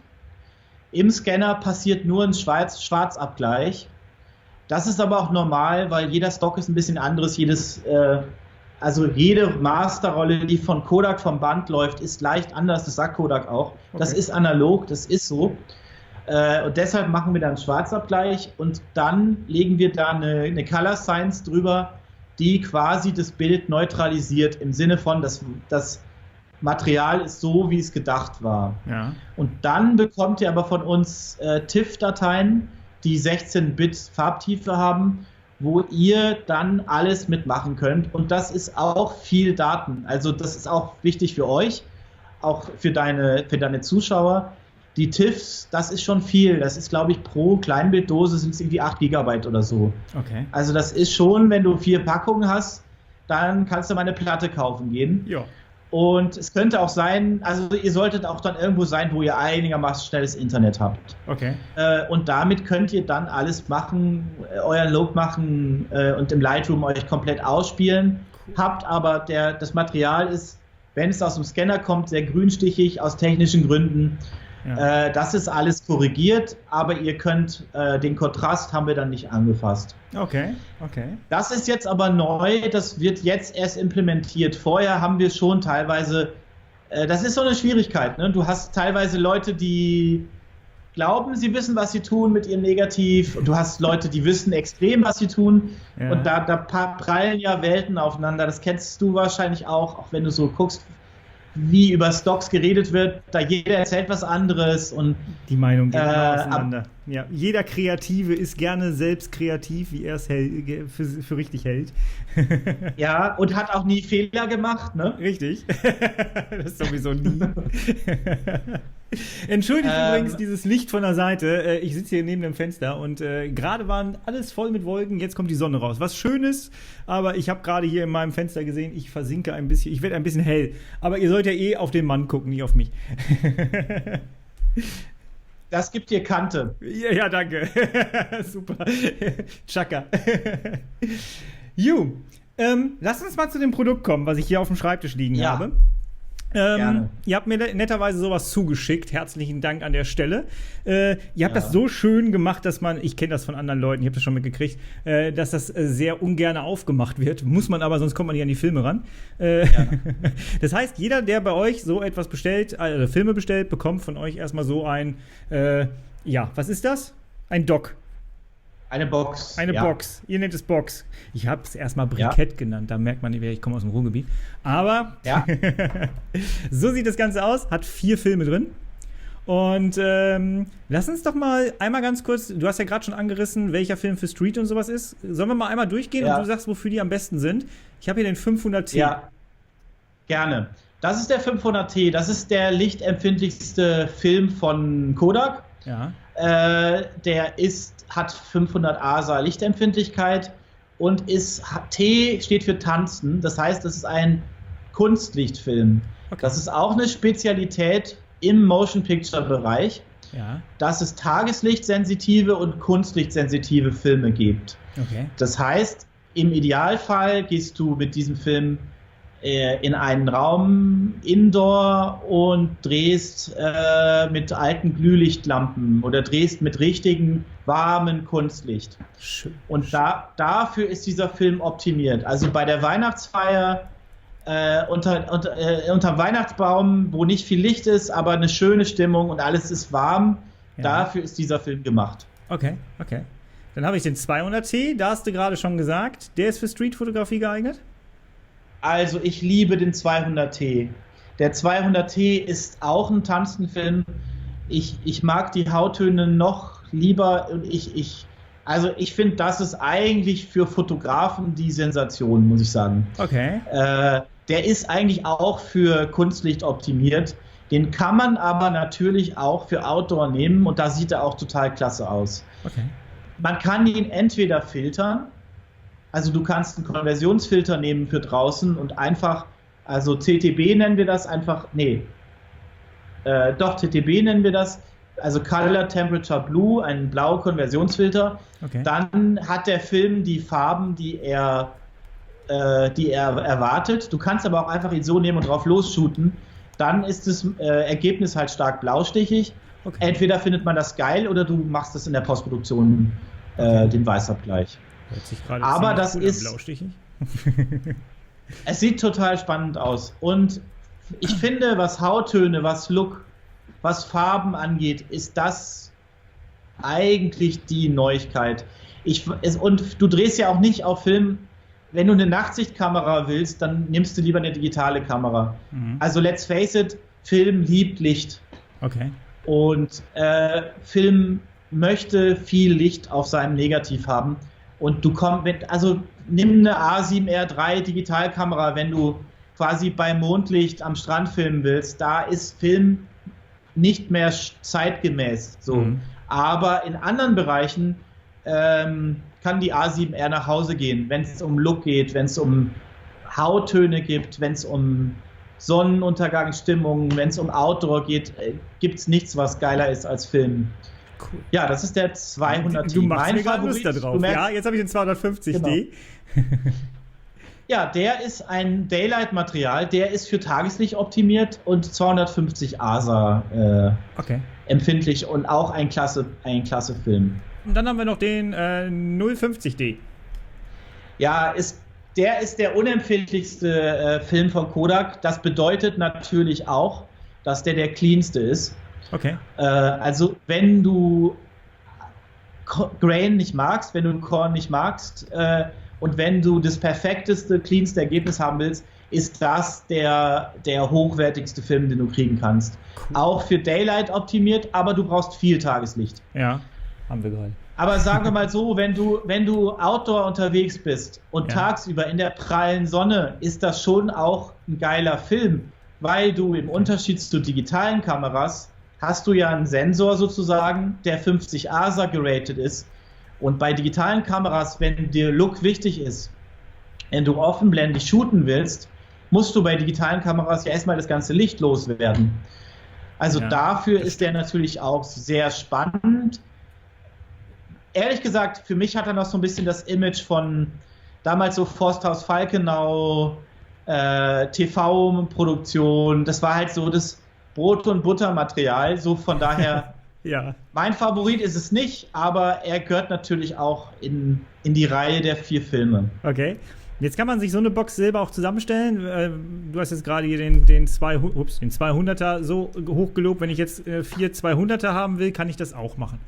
Speaker 2: Im Scanner passiert nur ein Schwarzabgleich. Das ist aber auch normal, weil jeder Stock ist ein bisschen anderes. Also jede Masterrolle, die von Kodak vom Band läuft, ist leicht anders. Das sagt Kodak auch. Okay. Das ist analog, das ist so. Und deshalb machen wir dann Schwarzabgleich und dann legen wir da eine Color Science drüber, die quasi das Bild neutralisiert im Sinne von, das Material ist so, wie es gedacht war. Ja. Und dann bekommt ihr aber von uns TIFF-Dateien, die 16-Bit Farbtiefe haben, wo ihr dann alles mitmachen könnt. Und das ist auch viel Daten. Also das ist auch wichtig für euch, auch für deine Zuschauer. Die TIFFs, das ist schon viel. Das ist, glaube ich, pro Kleinbilddose sind es irgendwie 8 GB oder so. Okay. Also das ist schon, wenn du 4 Packungen hast, dann kannst du mal eine Platte kaufen gehen. Ja. Und es könnte auch sein, also ihr solltet auch dann irgendwo sein, wo ihr einigermaßen schnelles Internet habt. Okay. Und damit könnt ihr dann alles machen, euren Look machen und im Lightroom euch komplett ausspielen. Cool. Habt aber das Material ist, wenn es aus dem Scanner kommt, sehr grünstichig aus technischen Gründen. Ja. Das ist alles korrigiert, aber ihr könnt den Kontrast haben wir dann nicht angefasst.
Speaker 1: Okay.
Speaker 2: Das ist jetzt aber neu, das wird jetzt erst implementiert. Vorher haben wir schon teilweise, das ist so eine Schwierigkeit, ne? Du hast teilweise Leute, die glauben, sie wissen, was sie tun mit ihrem Negativ. Und du hast Leute, die wissen extrem, was sie tun. Ja. Und da prallen ja Welten aufeinander. Das kennst du wahrscheinlich auch wenn du so guckst, wie über Stocks geredet wird, da jeder erzählt was anderes und
Speaker 1: die Meinung geht auseinander. Ja, jeder Kreative ist gerne selbst kreativ, wie er es für richtig hält.
Speaker 2: Ja, und hat auch nie Fehler gemacht, ne?
Speaker 1: Richtig. Das ist sowieso nie. Entschuldigt übrigens dieses Licht von der Seite. Ich sitze hier neben dem Fenster und gerade waren alles voll mit Wolken. Jetzt kommt die Sonne raus. Was Schönes, aber ich habe gerade hier in meinem Fenster gesehen, ich versinke ein bisschen. Ich werde ein bisschen hell. Aber ihr sollt ja auf den Mann gucken, nicht auf mich.
Speaker 2: Das gibt dir Kante.
Speaker 1: Ja, danke. Super. Chaka. Lass uns mal zu dem Produkt kommen, was ich hier auf dem Schreibtisch liegen habe. Ihr habt mir netterweise sowas zugeschickt. Herzlichen Dank an der Stelle. Ihr habt das so schön gemacht, dass ich kenne das von anderen Leuten, ich habe das schon mitgekriegt, dass das sehr ungern aufgemacht wird. Muss man aber, sonst kommt man nicht an die Filme ran. Das heißt, jeder, der bei euch so etwas bestellt, Filme bestellt, bekommt von euch erstmal so ein, was ist das? Ein Dock.
Speaker 2: Eine Box.
Speaker 1: Eine Box. Ihr nennt es Box. Ich habe es erstmal Brikett genannt. Da merkt man, ich komme aus dem Ruhrgebiet. Aber so sieht das Ganze aus. Hat 4 Filme drin. Und lass uns doch mal einmal ganz kurz, du hast ja gerade schon angerissen, welcher Film für Street und sowas ist. Sollen wir mal einmal durchgehen und du sagst, wofür die am besten sind? Ich habe hier den 500T. Ja,
Speaker 2: gerne. Das ist der 500T. Das ist der lichtempfindlichste Film von Kodak.
Speaker 1: Ja.
Speaker 2: Der hat 500 ASA Lichtempfindlichkeit und T steht für Tanzen. Das heißt, das ist ein Kunstlichtfilm. Okay. Das ist auch eine Spezialität im Motion Picture Bereich, dass es tageslichtsensitive und kunstlichtsensitive Filme gibt.
Speaker 1: Okay.
Speaker 2: Das heißt, im Idealfall gehst du mit diesem Film in einen Raum indoor und drehst mit alten Glühlichtlampen oder drehst mit richtigen warmen Kunstlicht.
Speaker 1: Schön.
Speaker 2: Und dafür ist dieser Film optimiert. Also bei der Weihnachtsfeier unterm Weihnachtsbaum, wo nicht viel Licht ist, aber eine schöne Stimmung und alles ist warm, dafür ist dieser Film gemacht.
Speaker 1: Okay. Dann habe ich den 200T, da hast du gerade schon gesagt, der ist für Streetfotografie geeignet?
Speaker 2: Also ich liebe den 200T. Der 200T ist auch ein Tanzenfilm. Ich mag die Hauttöne noch lieber. Und ich finde, das ist eigentlich für Fotografen die Sensation, muss ich sagen.
Speaker 1: Okay.
Speaker 2: Der ist eigentlich auch für Kunstlicht optimiert. Den kann man aber natürlich auch für Outdoor nehmen und da sieht er auch total klasse aus.
Speaker 1: Okay.
Speaker 2: Man kann ihn entweder filtern. Also du kannst einen Konversionsfilter nehmen für draußen und einfach, also CTB nennen wir das CTB nennen wir das, also Color Temperature Blue, ein blauer Konversionsfilter.
Speaker 1: Okay.
Speaker 2: Dann hat der Film die Farben, die er erwartet. Du kannst aber auch einfach ihn so nehmen und drauf losshooten. Dann ist das Ergebnis halt stark blaustichig. Okay. Entweder findet man das geil oder du machst das in der Postproduktion den Weißabgleich. Aber das ist blaustichig. Es sieht total spannend aus und ich finde, was Hauttöne, was Look, was Farben angeht, ist das eigentlich die Neuigkeit. Und du drehst ja auch nicht auf Film, wenn du eine Nachtsichtkamera willst, dann nimmst du lieber eine digitale Kamera. Mhm. Also let's face it, Film liebt Licht.
Speaker 1: Okay.
Speaker 2: Und Film möchte viel Licht auf seinem Negativ haben. Und nimm eine A7R III Digitalkamera, wenn du quasi bei Mondlicht am Strand filmen willst, da ist Film nicht mehr zeitgemäß. So. Mhm. Aber in anderen Bereichen kann die A7R nach Hause gehen, wenn es um Look geht, wenn es um Hauttöne gibt, wenn es um Sonnenuntergangsstimmung, wenn es um Outdoor geht, gibt es nichts, was geiler ist als Film. Cool. Ja, das ist der 200T.
Speaker 1: Du machst mir gerade Lust da drauf. Ja, jetzt habe ich den 250D. Genau.
Speaker 2: Ja, der ist ein Daylight-Material, der ist für Tageslicht optimiert und 250 ASA empfindlich und auch ein klasse Film.
Speaker 1: Und dann haben wir noch den 050D.
Speaker 2: Ja, der ist der unempfindlichste Film von Kodak. Das bedeutet natürlich auch, dass der cleanste ist.
Speaker 1: Okay.
Speaker 2: Also wenn du Grain nicht magst, wenn du Korn nicht magst und wenn du das perfekteste, cleanste Ergebnis haben willst, ist das der hochwertigste Film, den du kriegen kannst. Cool. Auch für Daylight optimiert, aber du brauchst viel Tageslicht.
Speaker 1: Ja, haben wir gehört.
Speaker 2: Aber sagen wir mal so, wenn du Outdoor unterwegs bist und tagsüber in der prallen Sonne, ist das schon auch ein geiler Film, weil du im Unterschied zu digitalen Kameras hast du ja einen Sensor sozusagen, der 50 ASA geratet ist. Und bei digitalen Kameras, wenn dir Look wichtig ist, wenn du offenblendig shooten willst, musst du bei digitalen Kameras ja erstmal das ganze Licht loswerden. Also dafür ist der natürlich auch sehr spannend. Ehrlich gesagt, für mich hat er noch so ein bisschen das Image von damals so Forsthaus Falkenau, TV-Produktion. Das war halt so das Brot- und Buttermaterial. So von daher, mein Favorit ist es nicht, aber er gehört natürlich auch in die Reihe der 4 Filme.
Speaker 1: Okay. Jetzt kann man sich so eine Box selber auch zusammenstellen. Du hast jetzt gerade hier den 200er so hochgelobt. Wenn ich jetzt 4 200er haben will, kann ich das auch machen?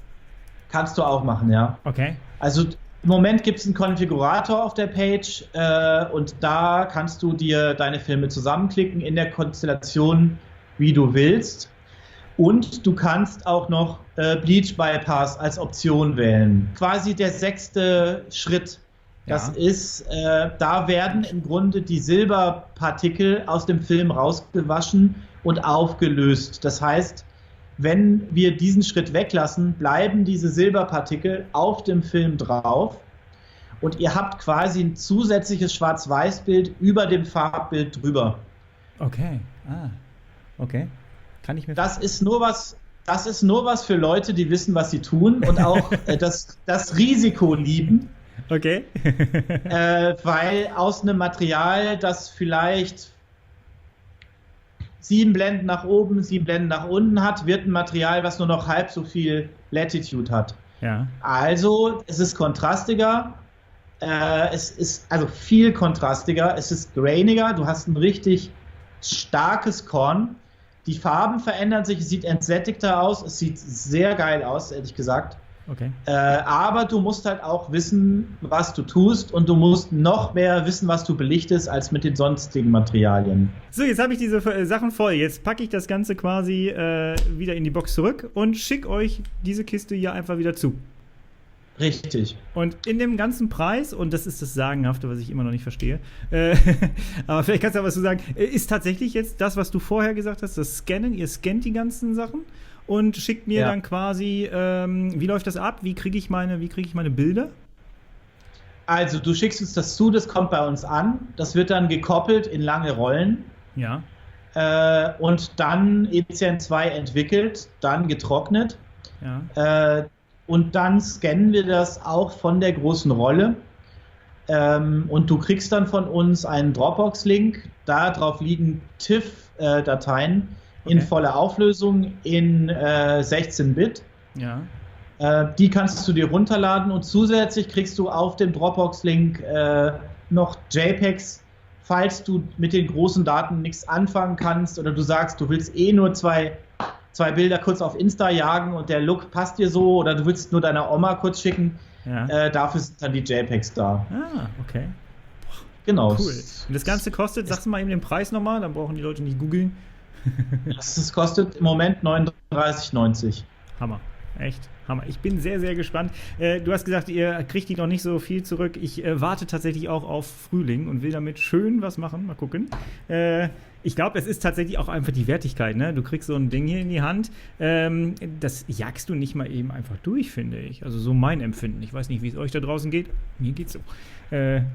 Speaker 2: Kannst du auch machen, ja.
Speaker 1: Okay.
Speaker 2: Also im Moment gibt es einen Konfigurator auf der Page und da kannst du dir deine Filme zusammenklicken in der Konstellation, wie du willst. Und du kannst auch noch Bleach Bypass als Option wählen. Quasi der 6. Schritt. Das ist, da werden im Grunde die Silberpartikel aus dem Film rausgewaschen und aufgelöst. Das heißt, wenn wir diesen Schritt weglassen, bleiben diese Silberpartikel auf dem Film drauf und ihr habt quasi ein zusätzliches Schwarz-Weiß-Bild über dem Farbbild drüber.
Speaker 1: Okay, okay. Kann ich mir
Speaker 2: Das ist nur was für Leute, die wissen, was sie tun und auch das Risiko lieben.
Speaker 1: Okay.
Speaker 2: Weil aus einem Material, das vielleicht 7 Blenden nach oben, 7 Blenden nach unten hat, wird ein Material, was nur noch halb so viel Latitude hat.
Speaker 1: Ja.
Speaker 2: Also, es ist kontrastiger, es ist also viel kontrastiger, es ist grainiger, du hast ein richtig starkes Korn. Die Farben verändern sich, es sieht entsättigter aus, es sieht sehr geil aus, ehrlich gesagt.
Speaker 1: Okay.
Speaker 2: Aber du musst halt auch wissen, was du tust und du musst noch mehr wissen, was du belichtest, als mit den sonstigen Materialien.
Speaker 1: So, jetzt habe ich diese Sachen voll. Jetzt packe ich das Ganze quasi wieder in die Box zurück und schicke euch diese Kiste hier einfach wieder zu.
Speaker 2: Richtig.
Speaker 1: Und in dem ganzen Preis, und das ist das Sagenhafte, was ich immer noch nicht verstehe, aber vielleicht kannst du ja was zu sagen, ist tatsächlich jetzt das, was du vorher gesagt hast, das Scannen, ihr scannt die ganzen Sachen und schickt mir dann quasi, wie läuft das ab? Wie kriege ich meine Bilder?
Speaker 2: Also du schickst uns das zu, das kommt bei uns an, das wird dann gekoppelt in lange Rollen.
Speaker 1: Ja.
Speaker 2: Und dann ECN2 entwickelt, dann getrocknet.
Speaker 1: Ja.
Speaker 2: Und dann scannen wir das auch von der großen Rolle. Und du kriegst dann von uns einen Dropbox-Link. Da drauf liegen TIFF-Dateien in voller Auflösung in 16-Bit.
Speaker 1: Ja.
Speaker 2: Die kannst du dir runterladen und zusätzlich kriegst du auf dem Dropbox-Link noch JPEGs, falls du mit den großen Daten nichts anfangen kannst oder du sagst, du willst nur zwei Bilder kurz auf Insta jagen und der Look passt dir so oder du willst nur deiner Oma kurz schicken. Ja. Dafür sind dann die JPEGs da.
Speaker 1: Ah, okay.
Speaker 2: Genau.
Speaker 1: Cool. Und das Ganze kostet, sagst du mal eben den Preis nochmal, dann brauchen die Leute nicht googeln.
Speaker 2: Das kostet im Moment 39,90.
Speaker 1: Hammer. Echt Hammer. Ich bin sehr, sehr gespannt. Du hast gesagt, ihr kriegt die noch nicht so viel zurück. Ich warte tatsächlich auch auf Frühling und will damit schön was machen. Mal gucken. Ich glaube, es ist tatsächlich auch einfach die Wertigkeit. Ne? Du kriegst so ein Ding hier in die Hand. Das jagst du nicht mal eben einfach durch, finde ich. Also so mein Empfinden. Ich weiß nicht, wie es euch da draußen geht. Mir geht's so.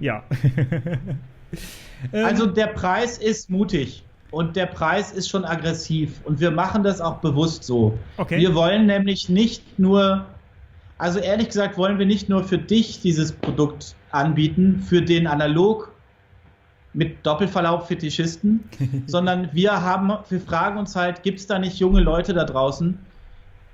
Speaker 1: Ja.
Speaker 2: Also der Preis ist mutig. Und der Preis ist schon aggressiv. Und wir machen das auch bewusst so.
Speaker 1: Okay. Wir wollen nämlich nicht nur,
Speaker 2: also ehrlich gesagt, wollen wir nicht nur für dich dieses Produkt anbieten, für den Analog mit Doppelverlauf-Fetischisten, sondern wir fragen uns halt, gibt es da nicht junge Leute da draußen,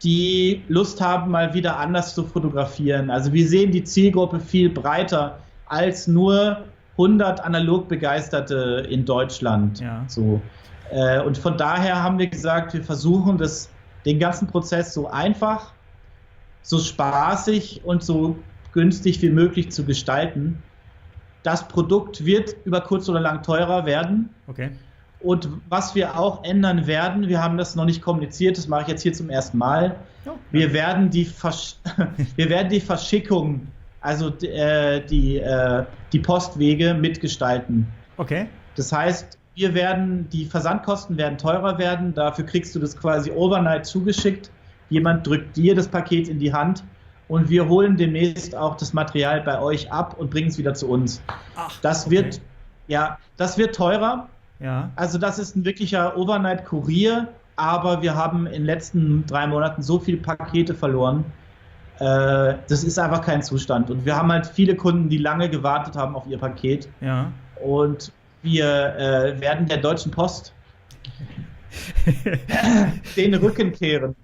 Speaker 2: die Lust haben, mal wieder anders zu fotografieren? Also wir sehen die Zielgruppe viel breiter als nur 100 Analogbegeisterte in Deutschland.
Speaker 1: Ja.
Speaker 2: So. Und von daher haben wir gesagt, wir versuchen den ganzen Prozess so einfach, so spaßig und so günstig wie möglich zu gestalten. Das Produkt wird über kurz oder lang teurer werden.
Speaker 1: Okay.
Speaker 2: Und was wir auch ändern werden, wir haben das noch nicht kommuniziert, das mache ich jetzt hier zum ersten Mal. Oh. Wir werden die Verschickung, also die Postwege mitgestalten.
Speaker 1: Okay.
Speaker 2: Das heißt, die Versandkosten werden teurer werden, dafür kriegst du das quasi overnight zugeschickt. Jemand drückt dir das Paket in die Hand und wir holen demnächst auch das Material bei euch ab und bringen es wieder zu uns.
Speaker 1: Ach,
Speaker 2: das wird teurer. Ja. Also das ist ein wirklicher Overnight-Kurier, aber wir haben in den letzten 3 Monaten so viele Pakete verloren. Das ist einfach kein Zustand. Und wir haben halt viele Kunden, die lange gewartet haben auf ihr Paket.
Speaker 1: Ja.
Speaker 2: Und wir werden der Deutschen Post den Rücken kehren.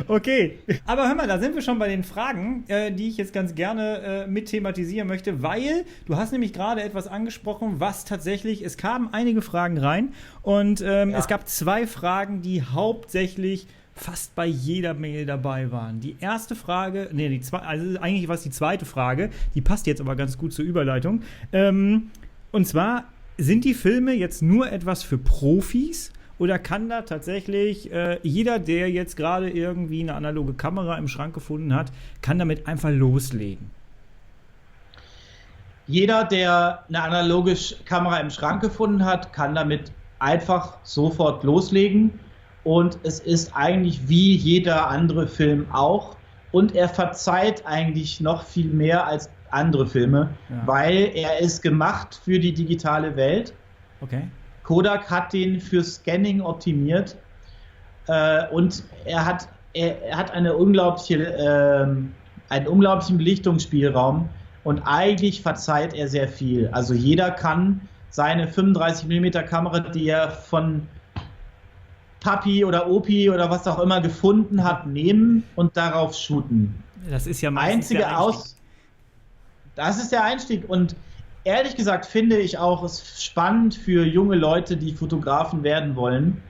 Speaker 1: Okay, aber hör mal, da sind wir schon bei den Fragen, die ich jetzt ganz gerne mit thematisieren möchte, weil du hast nämlich gerade etwas angesprochen, was tatsächlich, es kamen einige Fragen rein und es gab 2 Fragen, die hauptsächlich fast bei jeder Mail dabei waren. Die erste Frage, also eigentlich war es die zweite Frage, die passt jetzt aber ganz gut zur Überleitung. Und zwar, sind die Filme jetzt nur etwas für Profis? Oder kann da tatsächlich jeder, der jetzt gerade irgendwie eine analoge Kamera im Schrank gefunden hat, kann damit einfach loslegen?
Speaker 2: Jeder, der eine analoge Kamera im Schrank gefunden hat, kann damit einfach sofort loslegen. Und es ist eigentlich wie jeder andere Film auch. Und er verzeiht eigentlich noch viel mehr als andere Filme, weil er ist gemacht für die digitale Welt.
Speaker 1: Okay.
Speaker 2: Kodak hat den für Scanning optimiert und er hat einen unglaublichen Belichtungsspielraum und eigentlich verzeiht er sehr viel. Also jeder kann seine 35mm Kamera, die er von Papi oder Opi oder was auch immer gefunden hat, nehmen und darauf shooten.
Speaker 1: Das ist ja meistens der Einstieg.
Speaker 2: Das ist der Einstieg und ehrlich gesagt finde ich auch es spannend für junge Leute, die Fotografen werden wollen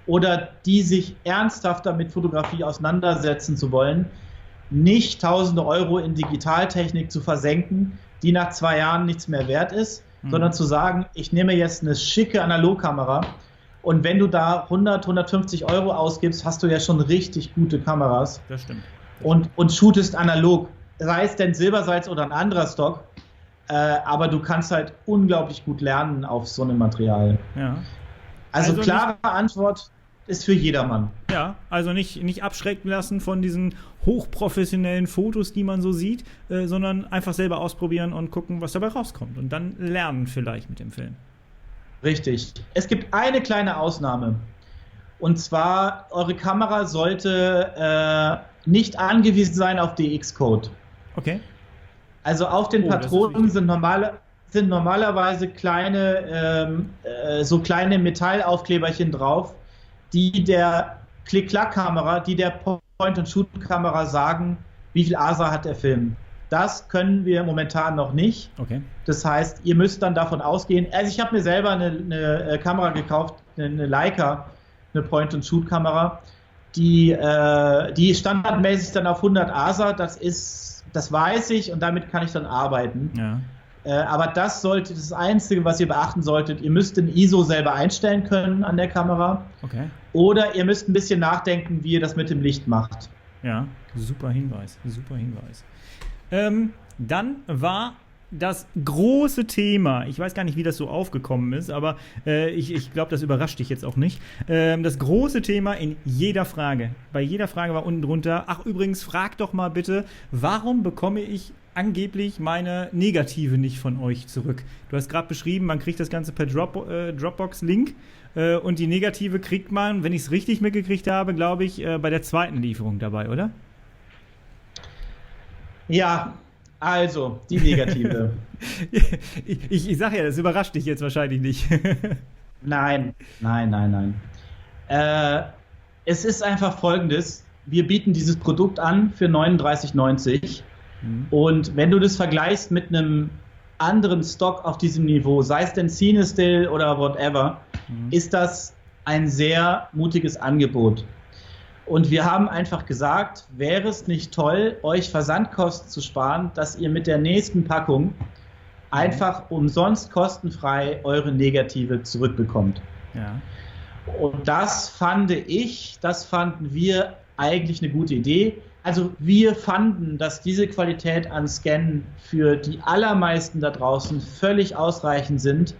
Speaker 2: oder die sich ernsthaft mit Fotografie auseinandersetzen zu wollen, nicht tausende Euro in Digitaltechnik zu versenken, die nach 2 Jahren nichts mehr wert ist, sondern zu sagen, ich nehme jetzt eine schicke Analogkamera und wenn du da 100, 150 Euro ausgibst, hast du ja schon richtig gute Kameras.
Speaker 1: Das stimmt.
Speaker 2: Und shootest analog, sei es denn Silbersalz oder ein anderer Stock. Aber du kannst halt unglaublich gut lernen auf so einem Material.
Speaker 1: Ja.
Speaker 2: Also klare Antwort ist für jedermann.
Speaker 1: Ja, also nicht abschrecken lassen von diesen hochprofessionellen Fotos, die man so sieht, sondern einfach selber ausprobieren und gucken, was dabei rauskommt. Und dann lernen vielleicht mit dem Film.
Speaker 2: Richtig. Es gibt eine kleine Ausnahme. Und zwar, eure Kamera sollte nicht angewiesen sein auf DX-Code.
Speaker 1: Okay.
Speaker 2: Also auf den Patronen sind normalerweise kleine Metallaufkleberchen drauf, die der Klick-Klack-Kamera, die der Point-and-Shoot-Kamera sagen, wie viel ASA hat der Film. Das können wir momentan noch nicht.
Speaker 1: Okay.
Speaker 2: Das heißt, ihr müsst dann davon ausgehen. Also ich habe mir selber eine Kamera gekauft, eine Leica, eine Point-and-Shoot-Kamera, die standardmäßig dann auf 100 ASA, das weiß ich und damit kann ich dann arbeiten.
Speaker 1: Ja.
Speaker 2: Aber das Einzige, was ihr beachten solltet. Ihr müsst den ISO selber einstellen können an der Kamera.
Speaker 1: Okay.
Speaker 2: Oder ihr müsst ein bisschen nachdenken, wie ihr das mit dem Licht macht.
Speaker 1: Ja, super Hinweis. Dann war das große Thema, ich weiß gar nicht, wie das so aufgekommen ist, aber ich glaube, das überrascht dich jetzt auch nicht. Das große Thema in jeder Frage. Bei jeder Frage war unten drunter, ach übrigens, frag doch mal bitte, warum bekomme ich angeblich meine Negative nicht von euch zurück? Du hast gerade beschrieben, man kriegt das Ganze per Dropbox-Link und die Negative kriegt man, wenn ich es richtig mitgekriegt habe, glaube ich, bei der zweiten Lieferung dabei, oder?
Speaker 2: Ja, also, die Negative.
Speaker 1: Ich sag ja, das überrascht dich jetzt wahrscheinlich nicht.
Speaker 2: Nein. Es ist einfach Folgendes. Wir bieten dieses Produkt an für 39,90 und wenn du das vergleichst mit einem anderen Stock auf diesem Niveau, sei es denn CineStill oder whatever, ist das ein sehr mutiges Angebot. Und wir haben einfach gesagt, wäre es nicht toll, euch Versandkosten zu sparen, dass ihr mit der nächsten Packung einfach umsonst kostenfrei eure Negative zurückbekommt.
Speaker 1: Ja.
Speaker 2: Und das fanden wir eigentlich eine gute Idee. Also wir fanden, dass diese Qualität an Scan für die allermeisten da draußen völlig ausreichend sind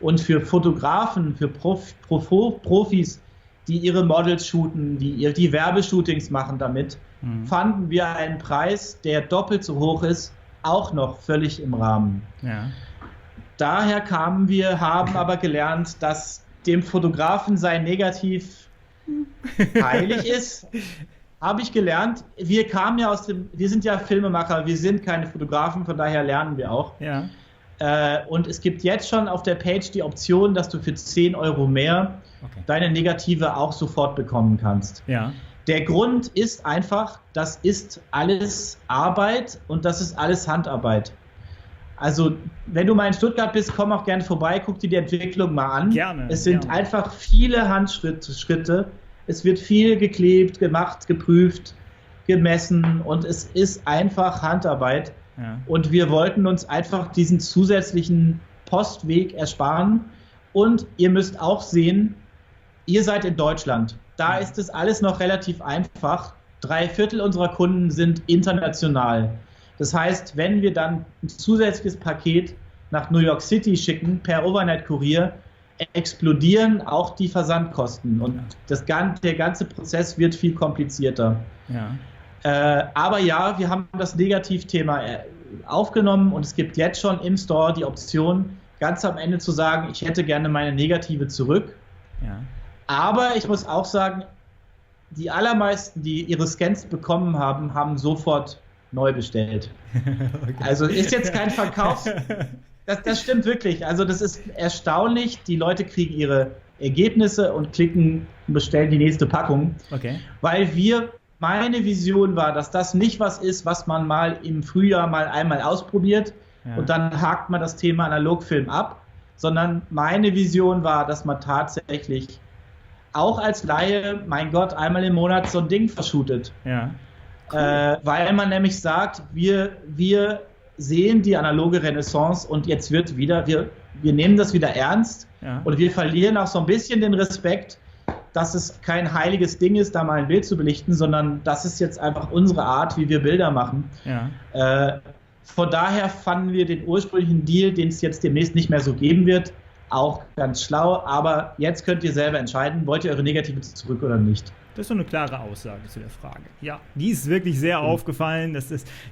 Speaker 2: und für Fotografen, für Profis, die ihre Models shooten, die Werbeshootings machen damit, fanden wir einen Preis, der doppelt so hoch ist, auch noch völlig im Rahmen.
Speaker 1: Ja.
Speaker 2: Daher haben aber gelernt, dass dem Fotografen sein Negativ heilig ist. Habe ich gelernt. Wir sind ja Filmemacher, wir sind keine Fotografen, von daher lernen wir auch.
Speaker 1: Ja.
Speaker 2: Und es gibt jetzt schon auf der Page die Option, dass du für 10 Euro mehr deine Negative auch sofort bekommen kannst.
Speaker 1: Ja.
Speaker 2: Der Grund ist einfach, das ist alles Arbeit und das ist alles Handarbeit. Also, wenn du mal in Stuttgart bist, komm auch gerne vorbei, guck dir die Entwicklung mal an.
Speaker 1: Gerne.
Speaker 2: Es sind einfach viele Handschritte. Es wird viel geklebt, gemacht, geprüft, gemessen und es ist einfach Handarbeit. Ja. Und wir wollten uns einfach diesen zusätzlichen Postweg ersparen. Und ihr müsst auch sehen, ihr seid in Deutschland. Da ist es alles noch relativ einfach. 3/4 unserer Kunden sind international. Das heißt, wenn wir dann ein zusätzliches Paket nach New York City schicken, per Overnight-Kurier, explodieren auch die Versandkosten. Und der ganze Prozess wird viel komplizierter. Ja. Aber ja, wir haben das Negativthema aufgenommen und es gibt jetzt schon im Store die Option, ganz am Ende zu sagen, ich hätte gerne meine Negative zurück. Ja. Aber ich muss auch sagen, die allermeisten, die ihre Scans bekommen haben, haben sofort neu bestellt. Okay. Also ist jetzt kein Verkauf. Das stimmt wirklich. Also das ist erstaunlich. Die Leute kriegen ihre Ergebnisse und bestellen die nächste Packung. Okay. Weil meine Vision war, dass das nicht was ist, was man mal im Frühjahr mal einmal ausprobiert und dann hakt man das Thema Analogfilm ab, sondern meine Vision war, dass man tatsächlich auch als Laie, mein Gott, einmal im Monat so ein Ding verschootet. Ja. Cool. Weil man nämlich sagt, wir sehen die analoge Renaissance und jetzt wir nehmen das wieder ernst und wir verlieren auch so ein bisschen den Respekt, dass es kein heiliges Ding ist, da mal ein Bild zu belichten, sondern das ist jetzt einfach unsere Art, wie wir Bilder machen. Ja. Von daher fanden wir den ursprünglichen Deal, den es jetzt demnächst nicht mehr so geben wird, auch ganz schlau, aber jetzt könnt ihr selber entscheiden, wollt ihr eure Negative zurück oder nicht.
Speaker 1: Das ist so eine klare Aussage zu der Frage. Ja, die ist wirklich sehr aufgefallen. Ich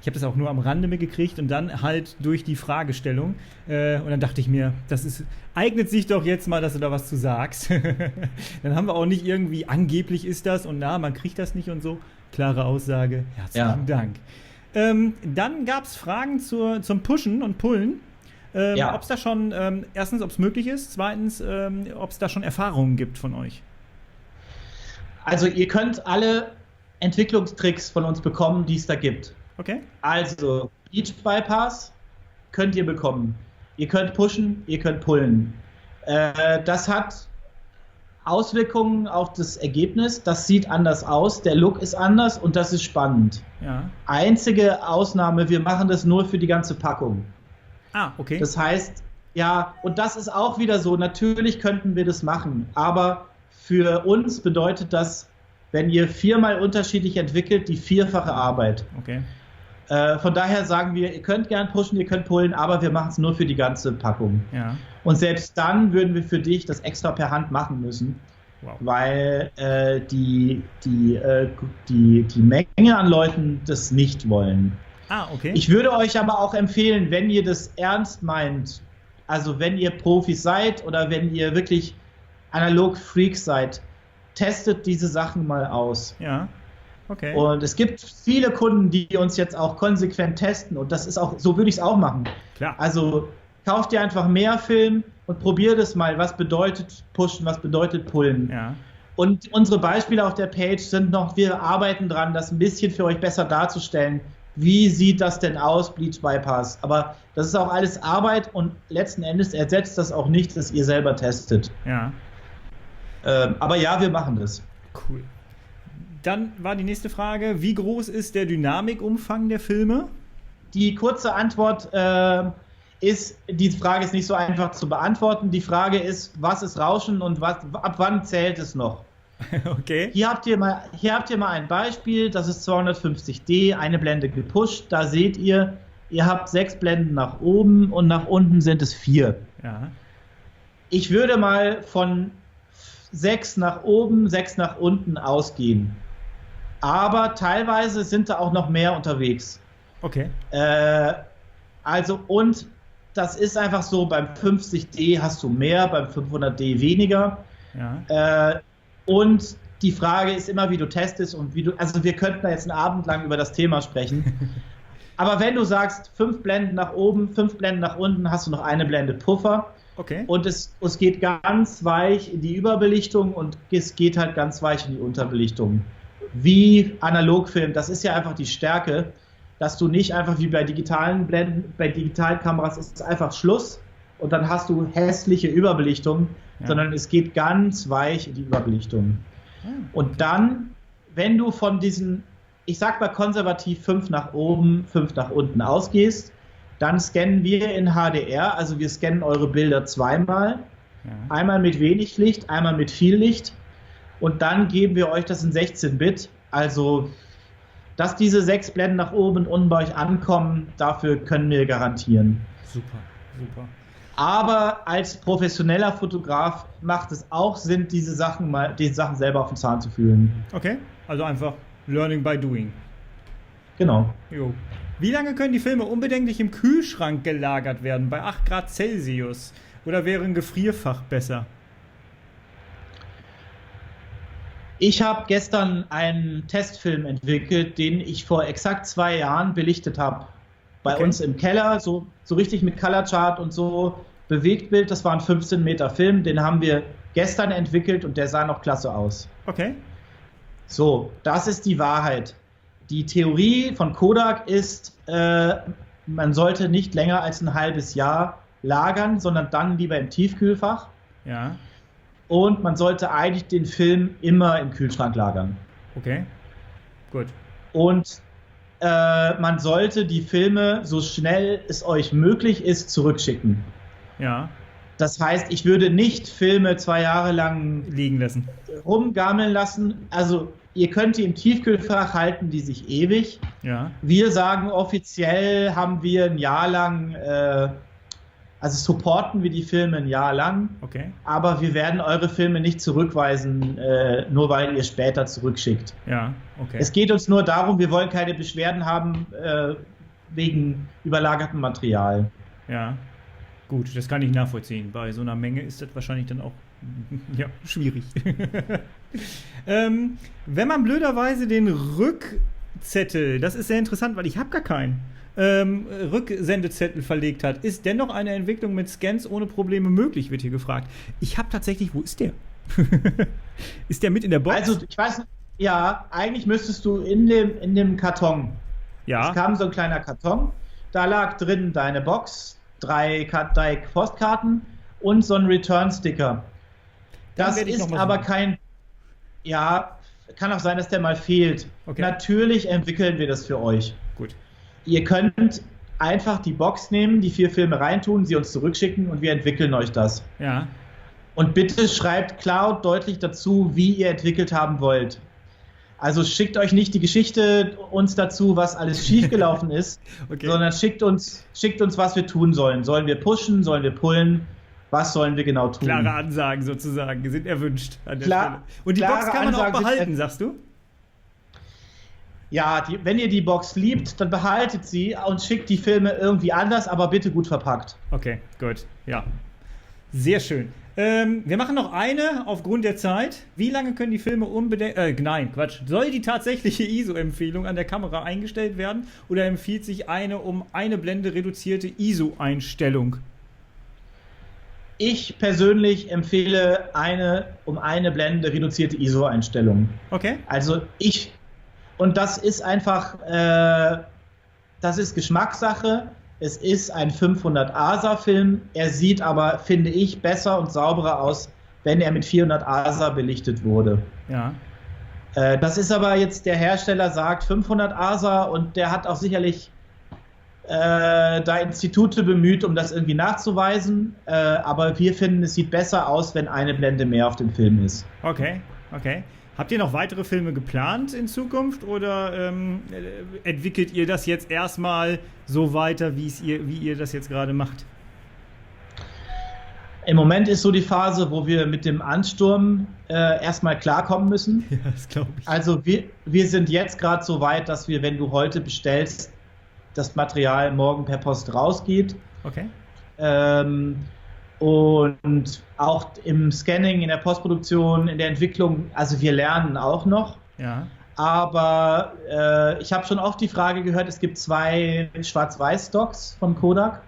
Speaker 1: habe das auch nur am Rande mitgekriegt und dann halt durch die Fragestellung. Und dann dachte ich mir, eignet sich doch jetzt mal, dass du da was zu sagst. Dann haben wir auch nicht irgendwie, angeblich ist das und man kriegt das nicht und so. Klare Aussage. Herzlichen Dank. Dann gab es Fragen zum Pushen und Pullen. Ob es da schon, erstens, ob es möglich ist, zweitens, ob es da schon Erfahrungen gibt von euch.
Speaker 2: Also ihr könnt alle Entwicklungstricks von uns bekommen, die es da gibt.
Speaker 1: Okay.
Speaker 2: Also Bleach Bypass könnt ihr bekommen. Ihr könnt pushen, ihr könnt pullen. Das hat Auswirkungen auf das Ergebnis. Das sieht anders aus, der Look ist anders und das ist spannend. Ja. Einzige Ausnahme, wir machen das nur für die ganze Packung.
Speaker 1: Ah, okay.
Speaker 2: Das heißt, ja, und das ist auch wieder so, natürlich könnten wir das machen, aber für uns bedeutet das, wenn ihr 4-mal unterschiedlich entwickelt, die 4-fache Arbeit.
Speaker 1: Okay.
Speaker 2: Von daher sagen wir, ihr könnt gern pushen, ihr könnt pullen, aber wir machen es nur für die ganze Packung. Ja. Und selbst dann würden wir für dich das extra per Hand machen müssen, weil die Menge an Leuten das nicht wollen.
Speaker 1: Ah, okay.
Speaker 2: Ich würde euch aber auch empfehlen, wenn ihr das ernst meint, also wenn ihr Profis seid oder wenn ihr wirklich Analog-Freaks seid, testet diese Sachen mal aus.
Speaker 1: Ja, okay.
Speaker 2: Und es gibt viele Kunden, die uns jetzt auch konsequent testen und das ist auch, so würde ich es auch machen.
Speaker 1: Klar.
Speaker 2: Also kauft ihr einfach mehr Film und probiert es mal, was bedeutet pushen, was bedeutet pullen.
Speaker 1: Ja.
Speaker 2: Und unsere Beispiele auf der Page sind noch, wir arbeiten dran, das ein bisschen für euch besser darzustellen. Wie sieht das denn aus, Bleach Bypass? Aber das ist auch alles Arbeit und letzten Endes ersetzt das auch nicht, dass ihr selber testet.
Speaker 1: Ja.
Speaker 2: Aber ja, wir machen das.
Speaker 1: Cool. Dann war die nächste Frage, wie groß ist der Dynamikumfang der Filme?
Speaker 2: Die kurze Antwort ist, die Frage ist nicht so einfach zu beantworten. Die Frage ist, was ist Rauschen und ab wann zählt es noch?
Speaker 1: Okay.
Speaker 2: Hier habt ihr mal ein Beispiel, das ist 250D, eine Blende gepusht. Da seht ihr habt 6 Blenden nach oben und nach unten sind es 4.
Speaker 1: Ja.
Speaker 2: Ich würde mal von 6 nach oben, 6 nach unten ausgehen. Aber teilweise sind da auch noch mehr unterwegs.
Speaker 1: Okay.
Speaker 2: Und das ist einfach so, beim 50D hast du mehr, beim 500D weniger.
Speaker 1: Ja.
Speaker 2: Und die Frage ist immer, wie du testest und also wir könnten da jetzt einen Abend lang über das Thema sprechen. Aber wenn du sagst, 5 Blenden nach oben, 5 Blenden nach unten, hast du noch eine Blende Puffer.
Speaker 1: Okay.
Speaker 2: Und es geht ganz weich in die Überbelichtung und es geht halt ganz weich in die Unterbelichtung. Wie Analogfilm, das ist ja einfach die Stärke, dass du nicht einfach wie bei digitalen Blenden, bei digitalen Kameras ist es einfach Schluss und dann hast du hässliche Überbelichtung, sondern es geht ganz weich in die Überbelichtung. Und dann, wenn du von diesen, ich sag mal konservativ 5 nach oben, 5 nach unten ausgehst, dann scannen wir in HDR, also wir scannen eure Bilder zweimal, einmal mit wenig Licht, einmal mit viel Licht und dann geben wir euch das in 16-Bit, also dass diese 6 Blenden nach oben und unten bei euch ankommen, dafür können wir garantieren.
Speaker 1: Super, super.
Speaker 2: Aber als professioneller Fotograf macht es auch Sinn, diese Sachen selber auf den Zahn zu fühlen.
Speaker 1: Okay, also einfach Learning by Doing.
Speaker 2: Genau.
Speaker 1: Jo. Wie lange können die Filme unbedenklich im Kühlschrank gelagert werden, bei 8 Grad Celsius? Oder wäre ein Gefrierfach besser?
Speaker 2: Ich habe gestern einen Testfilm entwickelt, den ich vor exakt 2 Jahren belichtet habe. Bei uns im Keller, so richtig mit Color Chart und so. Bewegtbild, das war ein 15 Meter Film, den haben wir gestern entwickelt und der sah noch klasse aus.
Speaker 1: Okay.
Speaker 2: So, das ist die Wahrheit. Die Theorie von Kodak ist, man sollte nicht länger als ein halbes Jahr lagern, sondern dann lieber im Tiefkühlfach.
Speaker 1: Ja.
Speaker 2: Und man sollte eigentlich den Film immer im Kühlschrank lagern.
Speaker 1: Okay, gut.
Speaker 2: Und man sollte die Filme, so schnell es euch möglich ist, zurückschicken.
Speaker 1: Ja.
Speaker 2: Das heißt, ich würde nicht Filme 2 Jahre lang
Speaker 1: liegen lassen,
Speaker 2: rumgammeln lassen. Also ihr könnt die im Tiefkühlfach halten, die sich ewig.
Speaker 1: Ja.
Speaker 2: Wir sagen, offiziell haben wir ein Jahr lang, also supporten wir die Filme ein Jahr lang.
Speaker 1: Okay.
Speaker 2: Aber wir werden eure Filme nicht zurückweisen, nur weil ihr später zurückschickt.
Speaker 1: Ja, okay.
Speaker 2: Es geht uns nur darum, wir wollen keine Beschwerden haben wegen überlagertem Material.
Speaker 1: Ja. Gut, das kann ich nachvollziehen. Bei so einer Menge ist das wahrscheinlich dann auch schwierig. Wenn man blöderweise den Rückzettel, das ist sehr interessant, weil ich habe gar keinen, Rücksendezettel verlegt hat, ist dennoch eine Entwicklung mit Scans ohne Probleme möglich, wird hier gefragt. Ich habe tatsächlich, wo ist der? Ist der mit in der Box?
Speaker 2: Also, ich weiß nicht, ja, eigentlich müsstest du in dem Karton.
Speaker 1: Ja.
Speaker 2: Es kam so ein kleiner Karton, da lag drin deine Box, 3 Postkarten und so ein Return-Sticker. Das ist aber kein, ja, kann auch sein, dass der mal fehlt. Okay. Natürlich entwickeln wir das für euch.
Speaker 1: Gut.
Speaker 2: Ihr könnt einfach die Box nehmen, die 4 Filme reintun, sie uns zurückschicken und wir entwickeln euch das.
Speaker 1: Ja.
Speaker 2: Und bitte schreibt klar und deutlich dazu, wie ihr entwickelt haben wollt. Also schickt euch nicht die Geschichte uns dazu, was alles schiefgelaufen ist, okay, sondern schickt uns, was wir tun sollen. Sollen wir pushen, sollen wir pullen? Was sollen wir genau tun?
Speaker 1: Klare Ansagen sozusagen, sind erwünscht an der Stelle. Und die Box kann man auch behalten, sagst du?
Speaker 2: Ja, wenn ihr die Box liebt, dann behaltet sie und schickt die Filme irgendwie anders, aber bitte gut verpackt.
Speaker 1: Okay, gut, ja. Sehr schön. Wir machen noch eine aufgrund der Zeit. Wie lange können die Filme soll die tatsächliche ISO-Empfehlung an der Kamera eingestellt werden oder empfiehlt sich eine um eine Blende reduzierte ISO-Einstellung?
Speaker 2: Ich persönlich empfehle um eine Blende reduzierte ISO-Einstellung.
Speaker 1: Okay.
Speaker 2: Also und das ist einfach, das ist Geschmackssache. Es ist ein 500 ASA-Film. Er sieht aber, finde ich, besser und sauberer aus, wenn er mit 400 ASA belichtet wurde.
Speaker 1: Ja.
Speaker 2: Das ist aber jetzt, der Hersteller sagt 500 ASA und der hat auch sicherlich da Institute bemüht, um das irgendwie nachzuweisen. Aber wir finden, es sieht besser aus, wenn eine Blende mehr auf dem Film ist.
Speaker 1: Okay, okay. Habt ihr noch weitere Filme geplant in Zukunft oder entwickelt ihr das jetzt erstmal so weiter, wie ihr das jetzt gerade macht?
Speaker 2: Im Moment ist so die Phase, wo wir mit dem Ansturm erstmal klarkommen müssen.
Speaker 1: Ja, das glaube ich.
Speaker 2: Also wir sind jetzt gerade so weit, dass wir, wenn du heute bestellst, das Material morgen per Post rausgeht.
Speaker 1: Okay.
Speaker 2: Und auch im Scanning, in der Postproduktion, in der Entwicklung, also wir lernen auch noch.
Speaker 1: Ja.
Speaker 2: Aber ich habe schon oft die Frage gehört, es gibt 2 Schwarz-Weiß-Stocks von Kodak.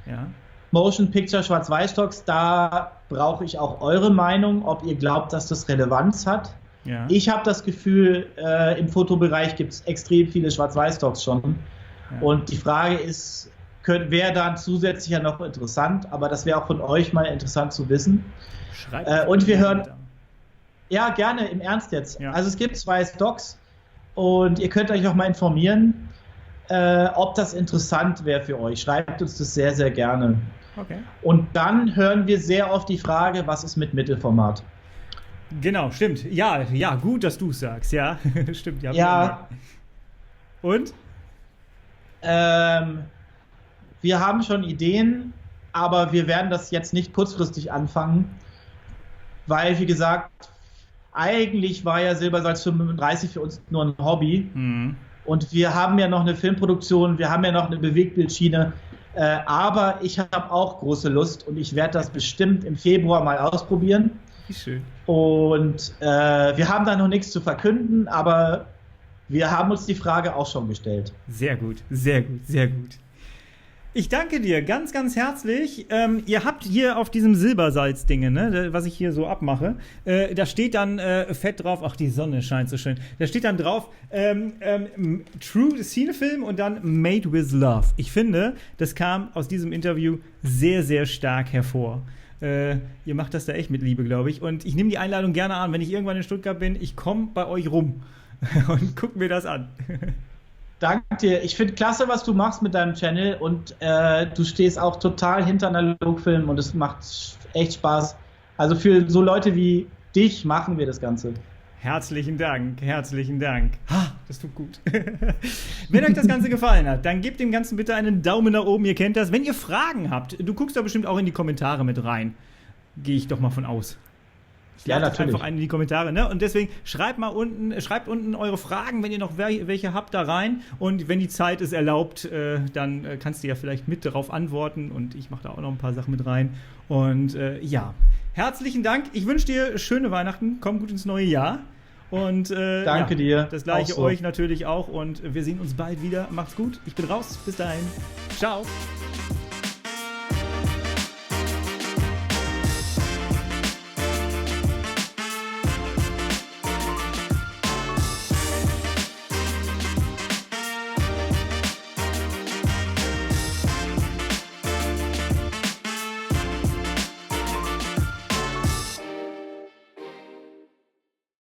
Speaker 1: Ja.
Speaker 2: Motion Picture Schwarz-Weiß-Stocks, da brauche ich auch eure Meinung, ob ihr glaubt, dass das Relevanz hat.
Speaker 1: Ja.
Speaker 2: Ich habe das Gefühl, im Fotobereich gibt es extrem viele Schwarz-Weiß-Stocks schon. Ja. Und die Frage ist, wäre dann zusätzlich ja noch interessant, aber das wäre auch von euch mal interessant zu wissen.
Speaker 1: Schreibt
Speaker 2: und wir hören, ja gerne, im Ernst jetzt.
Speaker 1: Ja.
Speaker 2: Also es gibt 2 Stocks und ihr könnt euch auch mal informieren, ob das interessant wäre für euch. Schreibt uns das sehr, sehr gerne.
Speaker 1: Okay. Und
Speaker 2: dann hören wir sehr oft die Frage, was ist mit Mittelformat?
Speaker 1: Genau, stimmt. Ja, gut, dass du es sagst. Ja, stimmt.
Speaker 2: Ja.
Speaker 1: Und?
Speaker 2: Wir haben schon Ideen, aber wir werden das jetzt nicht kurzfristig anfangen, weil, wie gesagt, eigentlich war ja Silbersalz 35 für uns nur ein Hobby. Mhm. Und wir haben ja noch eine Filmproduktion, wir haben ja noch eine Bewegtbildschiene, aber ich habe auch große Lust und ich werde das bestimmt im Februar mal ausprobieren.
Speaker 1: Wie schön.
Speaker 2: Und wir haben da noch nichts zu verkünden, aber wir haben uns die Frage auch schon gestellt.
Speaker 1: Sehr gut, sehr gut, sehr gut. Ich danke dir ganz, ganz herzlich. Ihr habt hier auf diesem Silbersalz-Dinge, ne, was ich hier so abmache, da steht dann fett drauf, ach, die Sonne scheint so schön, da steht dann drauf, True Cinefilm und dann Made with Love. Ich finde, das kam aus diesem Interview sehr, sehr stark hervor. Ihr macht das da echt mit Liebe, glaube ich. Und ich nehme die Einladung gerne an, wenn ich irgendwann in Stuttgart bin, ich komme bei euch rum und guck mir das an.
Speaker 2: Danke dir. Ich finde klasse, was du machst mit deinem Channel und du stehst auch total hinter Analogfilmen und es macht echt Spaß. Also für so Leute wie dich machen wir das Ganze.
Speaker 1: Herzlichen Dank, herzlichen Dank. Das tut gut. Wenn euch das Ganze gefallen hat, dann gebt dem Ganzen bitte einen Daumen nach oben, ihr kennt das. Wenn ihr Fragen habt, du guckst da bestimmt auch in die Kommentare mit rein. Gehe ich doch mal von aus. Ich lade einfach einen in die Kommentare, ne? Und deswegen schreibt unten eure Fragen, wenn ihr noch welche habt, da rein. Und wenn die Zeit es erlaubt, dann kannst du ja vielleicht mit darauf antworten. Und ich mache da auch noch ein paar Sachen mit rein. Und ja, herzlichen Dank. Ich wünsche dir schöne Weihnachten. Komm gut ins neue Jahr. Und
Speaker 2: danke dir.
Speaker 1: Das gleiche so. Euch natürlich auch. Und wir sehen uns bald wieder. Macht's gut. Ich bin raus. Bis dahin. Ciao.